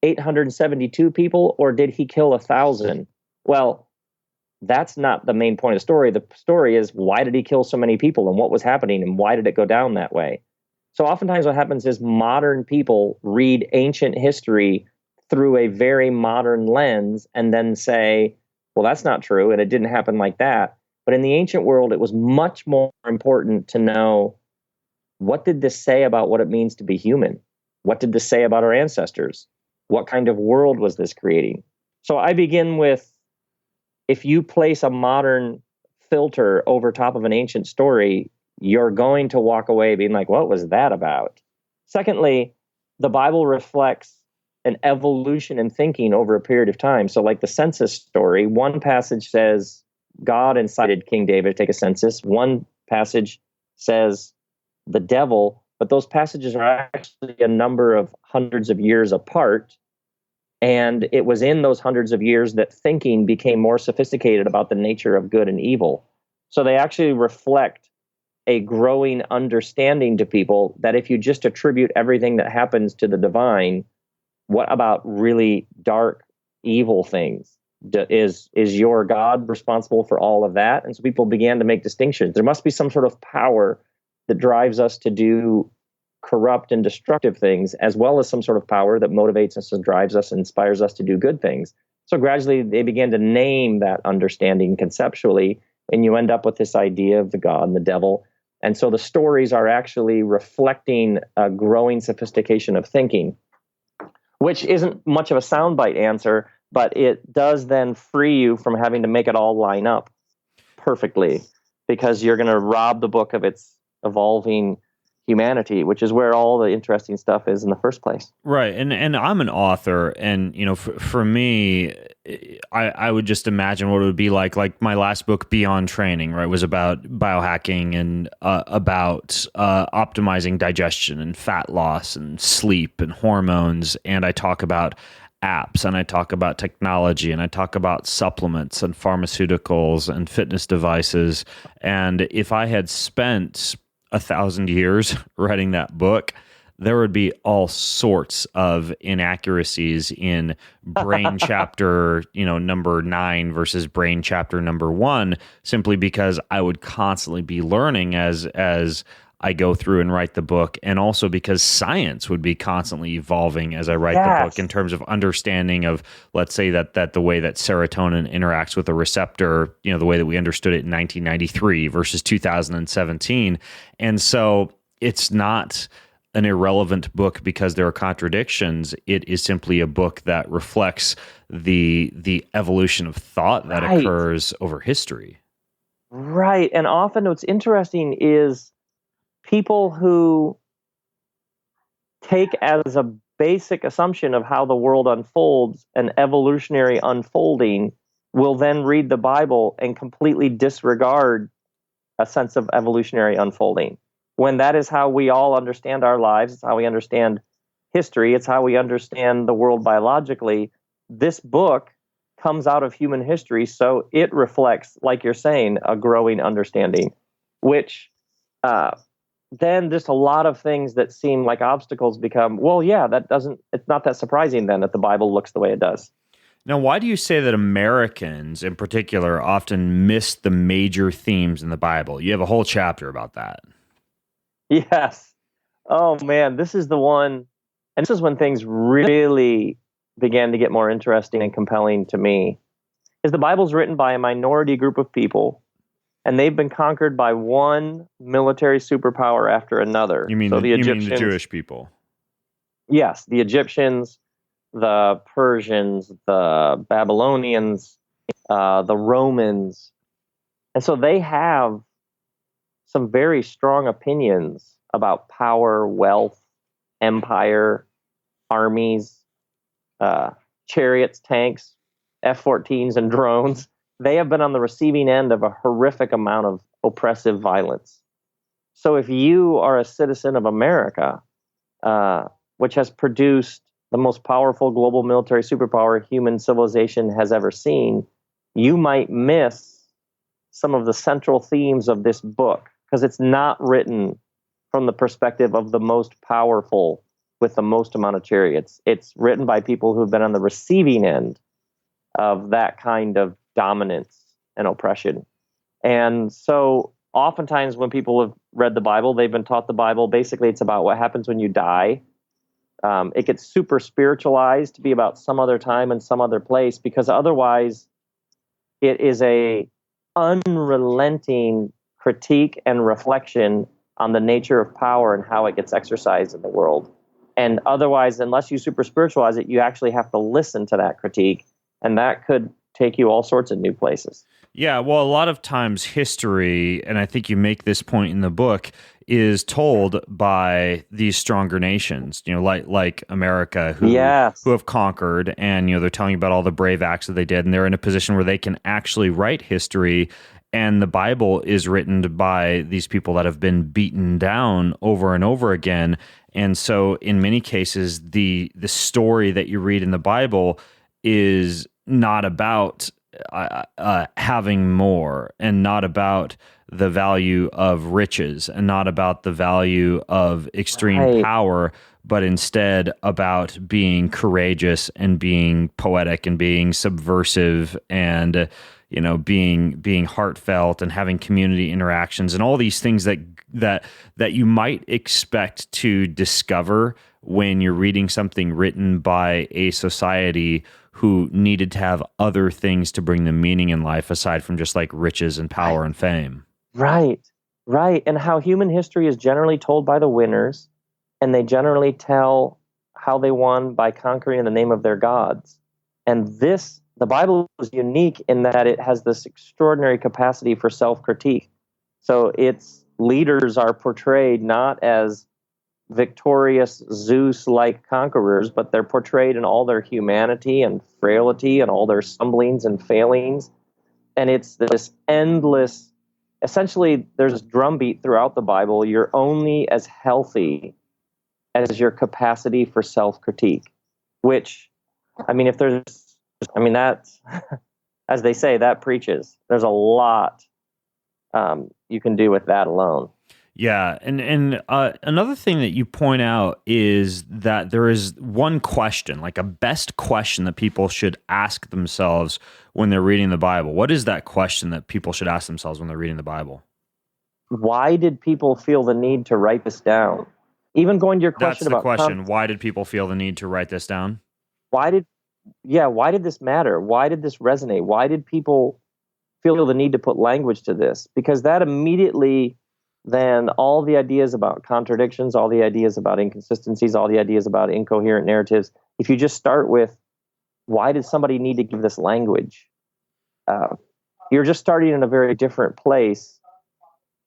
872 people or did he kill 1,000? Well, that's not the main point of the story. The story is, why did he kill so many people and what was happening and why did it go down that way? So oftentimes what happens is modern people read ancient history through a very modern lens and then say, well, that's not true and it didn't happen like that. But in the ancient world, it was much more important to know, what did this say about what it means to be human? What did this say about our ancestors? What kind of world was this creating? So I begin with, if you place a modern filter over top of an ancient story, you're going to walk away being like, what was that about? Secondly, the Bible reflects an evolution in thinking over a period of time. So like the census story, one passage says God incited King David to take a census. One passage says the devil, but those passages are actually a number of hundreds of years apart. And it was in those hundreds of years that thinking became more sophisticated about the nature of good and evil. So they actually reflect a growing understanding to people that if you just attribute everything that happens to the divine, what about really dark, evil things? Is your God responsible for all of that? And so people began to make distinctions. There must be some sort of power that drives us to do corrupt and destructive things, as well as some sort of power that motivates us and drives us and inspires us to do good things. So gradually they began to name that understanding conceptually, and you end up with this idea of the God and the devil. And so the stories are actually reflecting a growing sophistication of thinking, which isn't much of a soundbite answer, but it does then free you from having to make it all line up perfectly, because you're going to rob the book of its evolving humanity, which is where all the interesting stuff is in the first place. Right. And I'm an author, and for me, I would just imagine what it would be like my last book, Beyond Training, right, was about biohacking and about optimizing digestion and fat loss and sleep and hormones. And I talk about apps, and I talk about technology, and I talk about supplements and pharmaceuticals and fitness devices. And if I had spent 1,000 years writing that book, there would be all sorts of inaccuracies in brain chapter, number 9 versus brain chapter number 1, simply because I would constantly be learning as I go through and write the book, and also because science would be constantly evolving as I write the book in terms of understanding of, let's say that the way that serotonin interacts with a receptor, the way that we understood it in 1993 versus 2017. And so it's not an irrelevant book because there are contradictions. It is simply a book that reflects the evolution of thought that occurs over history. Right. And often what's interesting is people who take as a basic assumption of how the world unfolds an evolutionary unfolding will then read the Bible and completely disregard a sense of evolutionary unfolding. When that is how we all understand our lives, it's how we understand history, it's how we understand the world biologically. This book comes out of human history, so it reflects, like you're saying, a growing understanding, which then just a lot of things that seem like obstacles become, well, yeah, it's not that surprising then that the Bible looks the way it does. Now, why do you say that Americans in particular often miss the major themes in the Bible? You have a whole chapter about that. Yes. Oh, man, this is the one, and this is when things really began to get more interesting and compelling to me, is the Bible's written by a minority group of people, and they've been conquered by one military superpower after another. You mean, so the Jewish people? Yes, the Egyptians, the Persians, the Babylonians, the Romans. And so they have some very strong opinions about power, wealth, empire, armies, chariots, tanks, F-14s, and drones. They have been on the receiving end of a horrific amount of oppressive violence. So if you are a citizen of America, which has produced the most powerful global military superpower human civilization has ever seen, you might miss some of the central themes of this book because it's not written from the perspective of the most powerful with the most amount of chariots. It's written by people who have been on the receiving end of that kind of dominance and oppression. And so oftentimes when people have read the Bible, they've been taught the Bible, basically it's about what happens when you die. It gets super spiritualized to be about some other time and some other place, because otherwise it is a unrelenting critique and reflection on the nature of power and how it gets exercised in the world. And otherwise, unless you super spiritualize it, you actually have to listen to that critique, and that could take you all sorts of new places. Yeah, well, a lot of times history, and I think you make this point in the book, is told by these stronger nations, like America, who have conquered, and they're telling you about all the brave acts that they did, and they're in a position where they can actually write history. And the Bible is written by these people that have been beaten down over and over again. And so in many cases, the story that you read in the Bible is not about having more, and not about the value of riches, and not about the value of extreme power, but instead about being courageous and being poetic and being subversive and being heartfelt and having community interactions and all these things that you might expect to discover when you're reading something written by a society who needed to have other things to bring them meaning in life aside from just like riches and power and fame. Right. And how human history is generally told by the winners, and they generally tell how they won by conquering in the name of their gods. And the Bible is unique in that it has this extraordinary capacity for self-critique. So its leaders are portrayed not as victorious Zeus-like conquerors, but they're portrayed in all their humanity and frailty and all their stumblings and failings. And it's this endless, essentially there's this drumbeat throughout the Bible. You're only as healthy as your capacity for self-critique, which, that's, as they say, that preaches. There's a lot you can do with that alone. Yeah, and another thing that you point out is that there is one question, like a best question that people should ask themselves when they're reading the Bible. What is that question that people should ask themselves when they're reading the Bible? why did people feel the need to write this down? Even going to your question That's the about question. Why did people feel the need to write this down? why did this matter? Why did this resonate? Why did people feel the need to put language to this? Because that immediately, then all the ideas about contradictions, all the ideas about inconsistencies, all the ideas about incoherent narratives, if you just start with, why did somebody need to give this language? You're just starting in a very different place,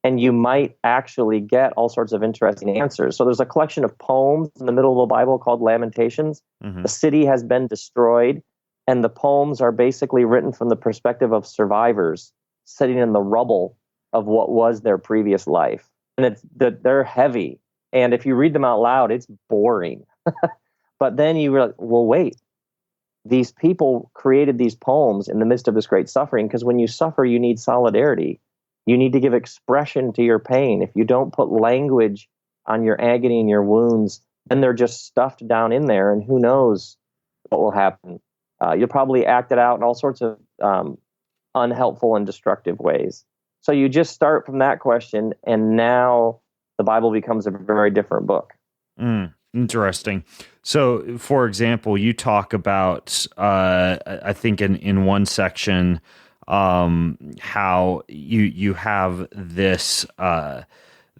and you might actually get all sorts of interesting answers. So there's a collection of poems in the middle of the Bible called Lamentations. Mm-hmm. The city has been destroyed, and the poems are basically written from the perspective of survivors sitting in the rubble of what was their previous life. And they're heavy. And if you read them out loud, it's boring. But then you realize, well, wait, these people created these poems in the midst of this great suffering, because when you suffer, you need solidarity. You need to give expression to your pain. If you don't put language on your agony and your wounds, then they're just stuffed down in there, and who knows what will happen. You'll probably act it out in all sorts of unhelpful and destructive ways. So you just start from that question, and now the Bible becomes a very different book. Interesting. So, for example, you talk about, I think in one section, how you have this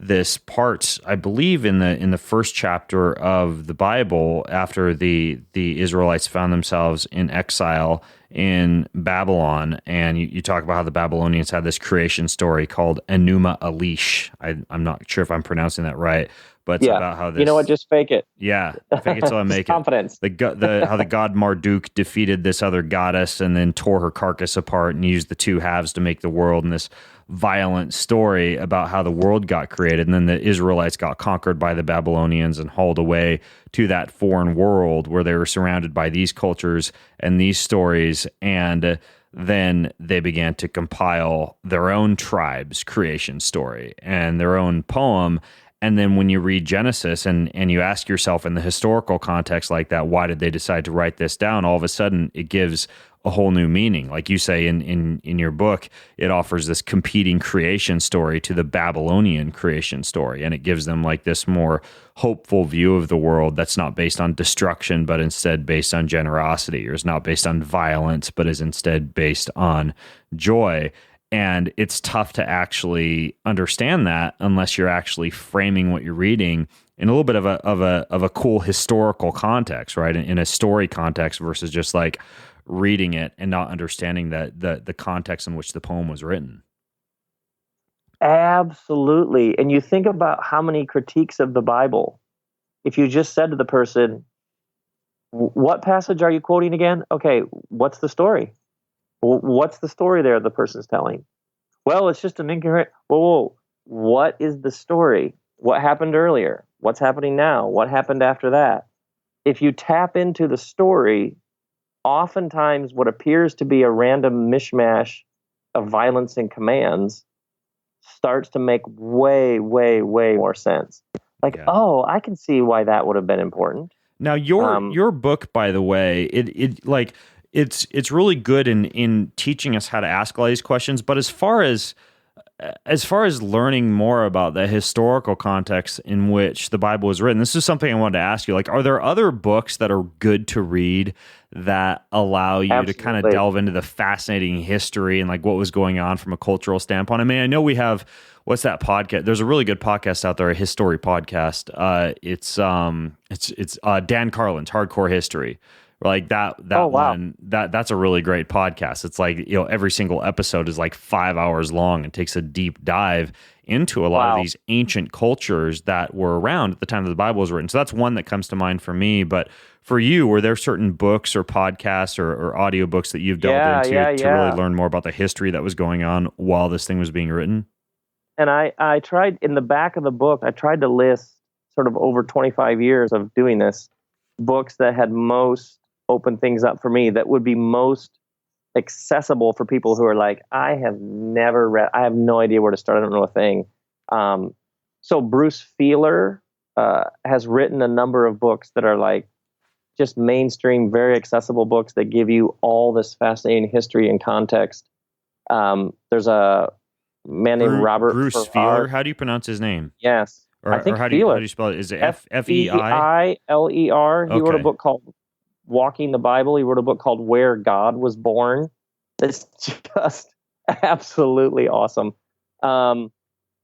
this part, I believe, in the first chapter of the Bible, after the Israelites found themselves in exile in Babylon, and you talk about how the Babylonians had this creation story called Enuma Elish. I'm not sure if I'm pronouncing that right, but it's about how this. You know what? Just fake it. Yeah, fake it till I make it. Confidence. How the god Marduk defeated this other goddess and then tore her carcass apart and used the two halves to make the world, and this violent story about how the world got created, and then the Israelites got conquered by the Babylonians and hauled away to that foreign world where they were surrounded by these cultures and these stories, and then they began to compile their own tribe's creation story and their own poem. And then when you read Genesis and you ask yourself in the historical context like that, why did they decide to write this down? All of a sudden, it gives a whole new meaning. Like you say in your book, it offers this competing creation story to the Babylonian creation story, and it gives them like this more hopeful view of the world that's not based on destruction, but instead based on generosity, or is not based on violence, but is instead based on joy. And it's tough to actually understand that unless you're actually framing what you're reading in a little bit of a cool historical context, right? In a story context versus just like reading it and not understanding the context in which the poem was written. Absolutely. And you think about how many critiques of the Bible, if you just said to the person, what passage are you quoting again? Okay, what's the story? What's the story there the person's telling? Well, it's just an incoherent. Whoa, what is the story? What happened earlier? What's happening now? What happened after that? If you tap into the story, oftentimes what appears to be a random mishmash of violence and commands starts to make way, way, way more sense. Like, oh, I can see why that would have been important. Now, your book, by the way, it's really good in teaching us how to ask all these questions. But as far as learning more about the historical context in which the Bible was written, this is something I wanted to ask you. Like, are there other books that are good to read that allow you to kind of delve into the fascinating history and like what was going on from a cultural standpoint? I mean, I know we have, what's that podcast? There's a really good podcast out there, a history podcast. It's Dan Carlin's Hardcore History. Like one, that's a really great podcast. It's like, every single episode is like 5 hours long and takes a deep dive into a lot of these ancient cultures that were around at the time that the Bible was written. So that's one that comes to mind for me. But for you, were there certain books or podcasts or audiobooks that you've delved into to really learn more about the history that was going on while this thing was being written? And I tried, in the back of the book, I tried to list sort of over 25 years of doing this, books that had most open things up for me, that would be most accessible for people who are like, I have never read, I have no idea where to start, I don't know a thing. So Bruce Feiler has written a number of books that are like just mainstream, very accessible books that give you all this fascinating history and context. There's a man named Robert Bruce Farrar. Feiler. How do you pronounce his name? Yes. Or, I think or how do you spell it? Is it Feiler? Feiler. He wrote a Okay. book called Walking the Bible. He wrote a book called Where God Was Born. It's just absolutely awesome. And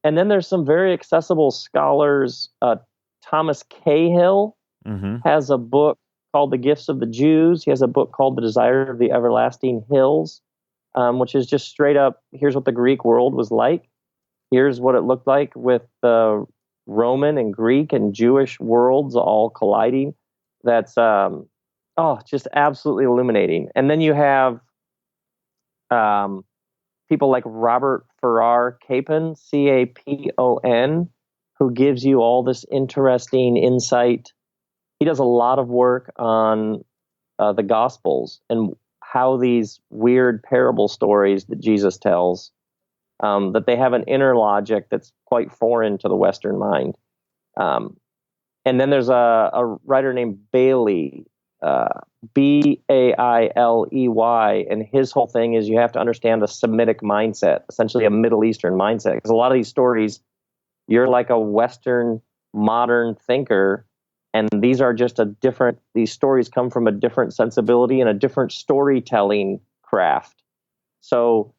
then there's some very accessible scholars. Thomas Cahill has a book called The Gifts of the Jews. He has a book called The Desire of the Everlasting Hills, which is just straight up, here's what the Greek world was like. Here's what it looked like with the Roman and Greek and Jewish worlds all colliding. That's just absolutely illuminating. And then you have people like Robert Farrar Capon, Capon, who gives you all this interesting insight. He does a lot of work on the Gospels and how these weird parable stories that Jesus tells, that they have an inner logic that's quite foreign to the Western mind. And then there's a writer named Bailey, Bailey, and his whole thing is you have to understand a Semitic mindset, essentially a Middle Eastern mindset. Because a lot of these stories, you're like a Western modern thinker, and these are just these stories come from a different sensibility and a different storytelling craft. So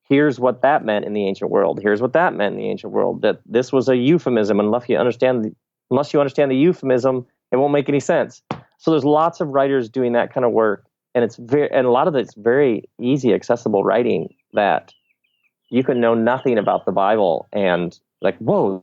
here's what that meant in the ancient world. Here's what that meant in the ancient world. That this was a euphemism. Unless you understand the euphemism, it won't make any sense. So there's lots of writers doing that kind of work, and a lot of it's very easy, accessible writing that you can know nothing about the Bible and like, whoa,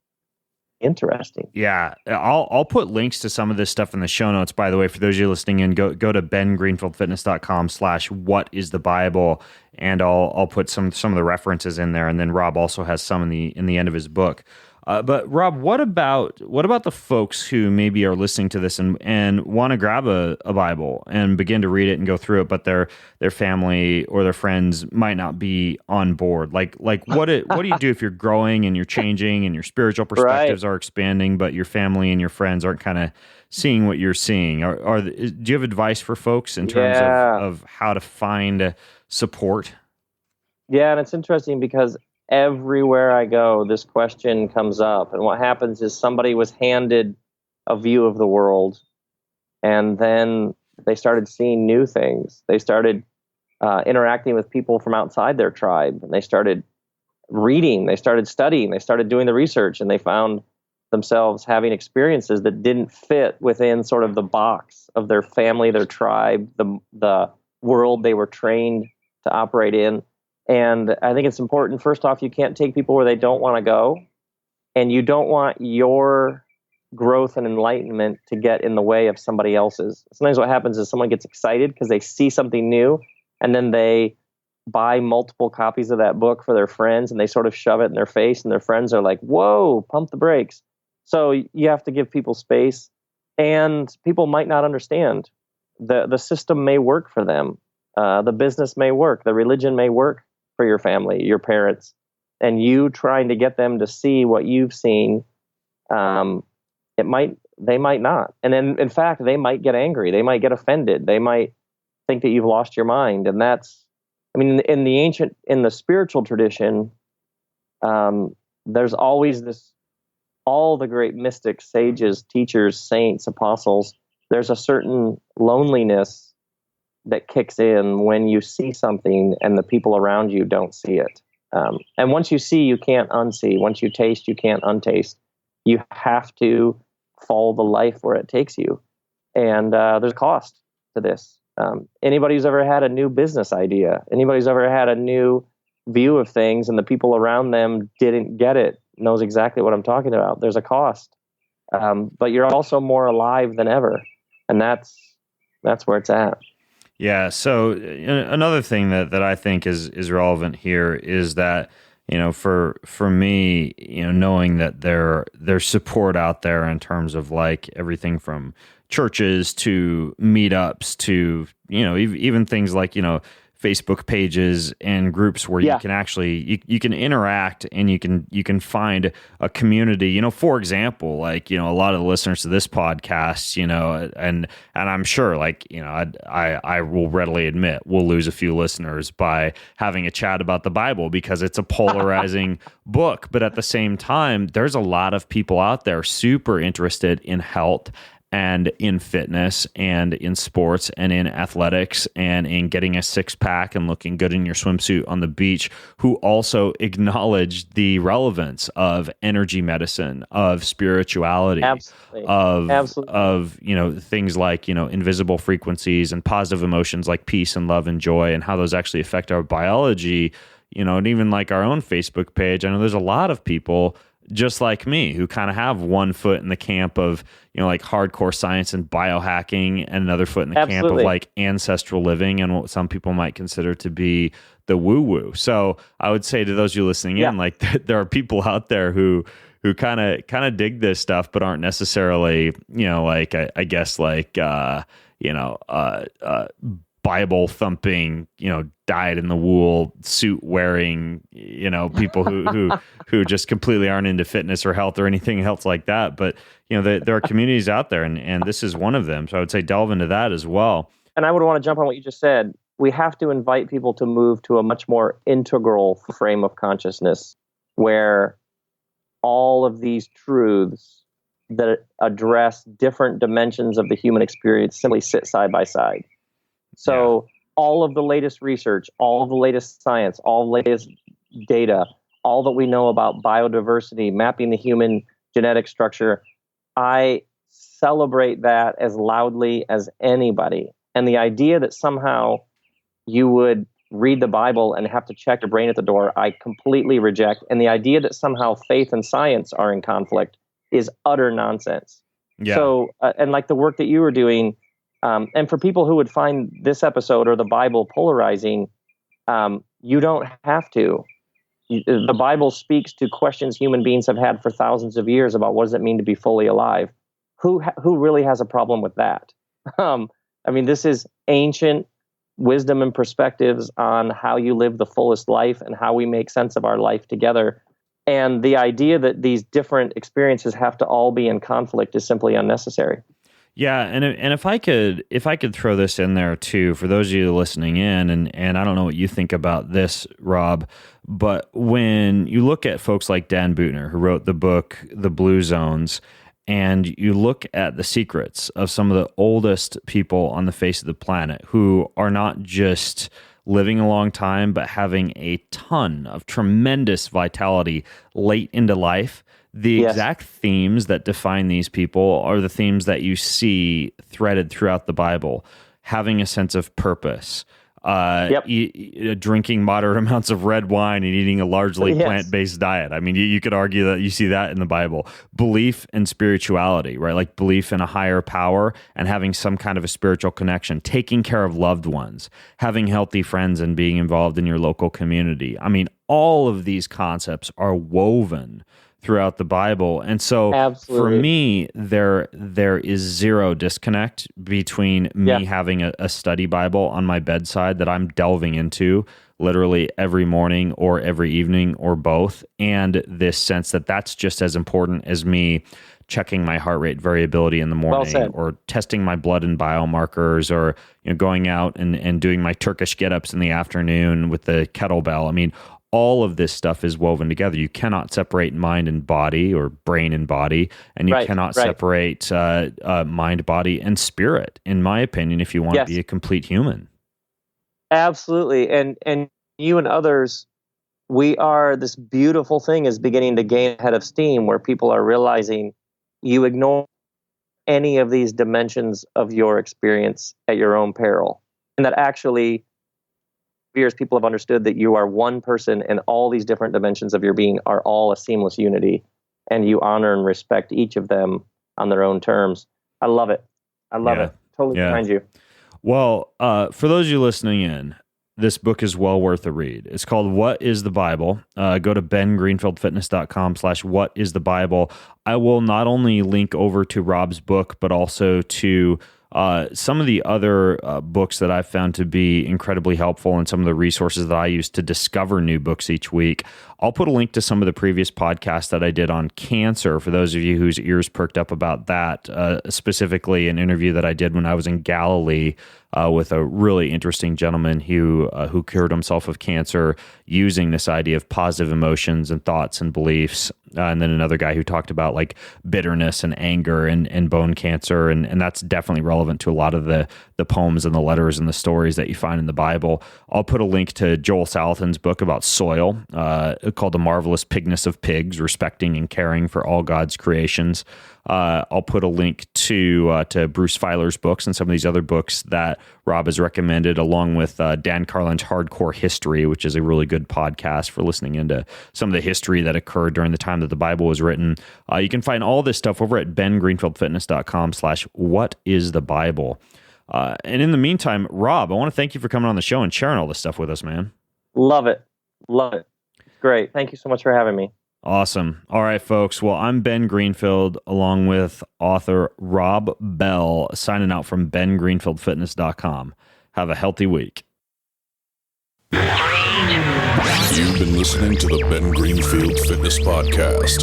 interesting. Yeah, I'll put links to some of this stuff in the show notes. By the way, for those of you listening in, go to bengreenfieldfitness.com/whatisthebible, and I'll put some of the references in there. And then Rob also has some in the end of his book. But Rob, what about the folks who maybe are listening to this and want to grab a Bible and begin to read it and go through it, but their family or their friends might not be on board? Like what do you do if you're growing and you're changing and your spiritual perspectives are expanding, but your family and your friends aren't kind of seeing what you're seeing? Do you have advice for folks in terms of how to find support? Yeah, and it's interesting because everywhere I go, this question comes up. And what happens is somebody was handed a view of the world, and then they started seeing new things. They started interacting with people from outside their tribe, and they started reading, they started studying, they started doing the research, and they found themselves having experiences that didn't fit within sort of the box of their family, their tribe, the world they were trained to operate in. And I think it's important, first off, you can't take people where they don't want to go, and you don't want your growth and enlightenment to get in the way of somebody else's. Sometimes what happens is someone gets excited because they see something new, and then they buy multiple copies of that book for their friends, and they sort of shove it in their face, and their friends are like, whoa, pump the brakes. So you have to give people space, and people might not understand. The system may work for them. The business may work. The religion may work for your family, your parents, and you trying to get them to see what you've seen, they might not. And then, in fact, they might get angry. They might get offended. They might think that you've lost your mind. And that's, I mean, in the spiritual tradition, there's always all the great mystics, sages, teachers, saints, apostles, there's a certain loneliness that kicks in when you see something and the people around you don't see it. And once you see, you can't unsee. Once you taste, you can't untaste. You have to follow the life where it takes you. And there's a cost to this. Anybody who's ever had a new business idea, anybody who's ever had a new view of things and the people around them didn't get it, knows exactly what I'm talking about. There's a cost. But you're also more alive than ever. And that's where it's at. Yeah. So another thing that I think is relevant here is that, for me, knowing that there's support out there in terms of like everything from churches to meetups to, even things like, Facebook pages and groups where you can actually you can interact and you can find a community. You know, for example, like, you know, a lot of the listeners to this podcast, you know, and I'm sure, like, you know, I will readily admit we'll lose a few listeners by having a chat about the Bible because it's a polarizing book. But at the same time, there's a lot of people out there super interested in health and in fitness and in sports and in athletics and in getting a six-pack and looking good in your swimsuit on the beach, who also acknowledge the relevance of energy medicine, of spirituality, of you know, things like, you know, invisible frequencies and positive emotions like peace and love and joy, and how those actually affect our biology. You know, and even like our own Facebook page, I know there's a lot of people just like me who kind of have one foot in the camp of, you know, like hardcore science and biohacking, and another foot in the camp of like ancestral living and what some people might consider to be the woo-woo. So I would say to those of you listening in, like, there are people out there who kind of dig this stuff, but aren't necessarily, you know, like, I guess like, you know, Bible thumping, you know, dyed in the wool suit wearing, you know, people who just completely aren't into fitness or health or anything else like that. But, you know, there are communities out there, and this is one of them. So I would say delve into that as well. And I would want to jump on what you just said. We have to invite people to move to a much more integral frame of consciousness, where all of these truths that address different dimensions of the human experience simply sit side by side. So all of the latest research, all of the latest science, all the latest data, all that we know about biodiversity, mapping the human genetic structure, I celebrate that as loudly as anybody. And the idea that somehow you would read the Bible and have to check your brain at the door, I completely reject. And the idea that somehow faith and science are in conflict is utter nonsense. Yeah. So, and like the work that you were doing, and for people who would find this episode or the Bible polarizing, you don't have to. The Bible speaks to questions human beings have had for thousands of years about what does it mean to be fully alive. Who really has a problem with that? I mean, this is ancient wisdom and perspectives on how you live the fullest life and how we make sense of our life together. And the idea that these different experiences have to all be in conflict is simply unnecessary. Yeah, and if I could throw this in there too, for those of you listening in, and I don't know what you think about this, Rob, but when you look at folks like Dan Buettner, who wrote the book The Blue Zones, and you look at the secrets of some of the oldest people on the face of the planet who are not just living a long time, but having a ton of tremendous vitality late into life, the exact themes that define these people are the themes that you see threaded throughout the Bible. Having a sense of purpose, drinking moderate amounts of red wine and eating a largely plant-based diet. I mean, you could argue that you see that in the Bible. Belief in spirituality, right? Like belief in a higher power and having some kind of a spiritual connection, taking care of loved ones, having healthy friends, and being involved in your local community. I mean, all of these concepts are woven throughout the Bible. And so for me, there is zero disconnect between me having a study Bible on my bedside that I'm delving into literally every morning or every evening or both, and this sense that that's just as important as me checking my heart rate variability in the morning, or testing my blood and biomarkers, or, you know, going out and doing my Turkish get-ups in the afternoon with the kettlebell. I mean, all of this stuff is woven together. You cannot separate mind and body, or brain and body, and you cannot separate mind, body, and spirit, in my opinion, if you want to be a complete human. Absolutely. And you and others, this beautiful thing is beginning to gain head of steam, where people are realizing you ignore any of these dimensions of your experience at your own peril. And that actually, years, people have understood that you are one person, and all these different dimensions of your being are all a seamless unity, and you honor and respect each of them on their own terms. I love it. I love it. Totally behind you. Well, for those of you listening in, this book is well worth a read. It's called What is the Bible? Go to bengreenfieldfitness.com/whatisthebible. I will not only link over to Rob's book, but also to Some of the other books that I've found to be incredibly helpful and some of the resources that I use to discover new books each week, I'll put a link to some of the previous podcasts that I did on cancer for those of you whose ears perked up about that, specifically an interview that I did when I was in Galilee with a really interesting gentleman who cured himself of cancer using this idea of positive emotions and thoughts and beliefs. And then another guy who talked about like bitterness and anger and bone cancer. And that's definitely relevant to a lot of the poems and the letters and the stories that you find in the Bible. I'll put a link to Joel Salatin's book about soil called The Marvelous Pigness of Pigs, Respecting and Caring for All God's Creations. I'll put a link to Bruce Feiler's books and some of these other books that Rob has recommended, along with Dan Carlin's Hardcore History, which is a really good podcast for listening into some of the history that occurred during the time that the Bible was written. You can find all this stuff over at bengreenfieldfitness.com/whatisthebible. And in the meantime, Rob, I want to thank you for coming on the show and sharing all this stuff with us, man. Love it. It's great. Thank you so much for having me. Awesome. All right, folks. Well, I'm Ben Greenfield, along with author Rob Bell, signing out from bengreenfieldfitness.com. Have a healthy week. You've been listening to the Ben Greenfield Fitness Podcast.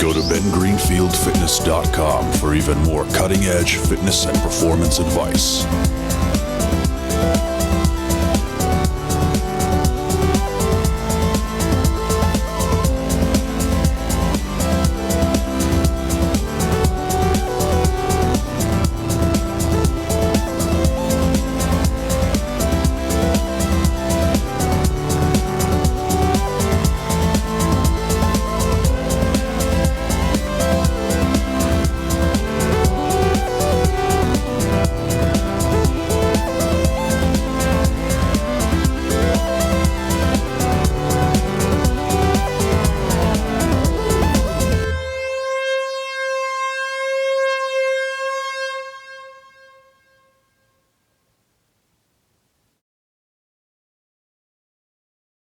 Go to bengreenfieldfitness.com for even more cutting-edge fitness and performance advice.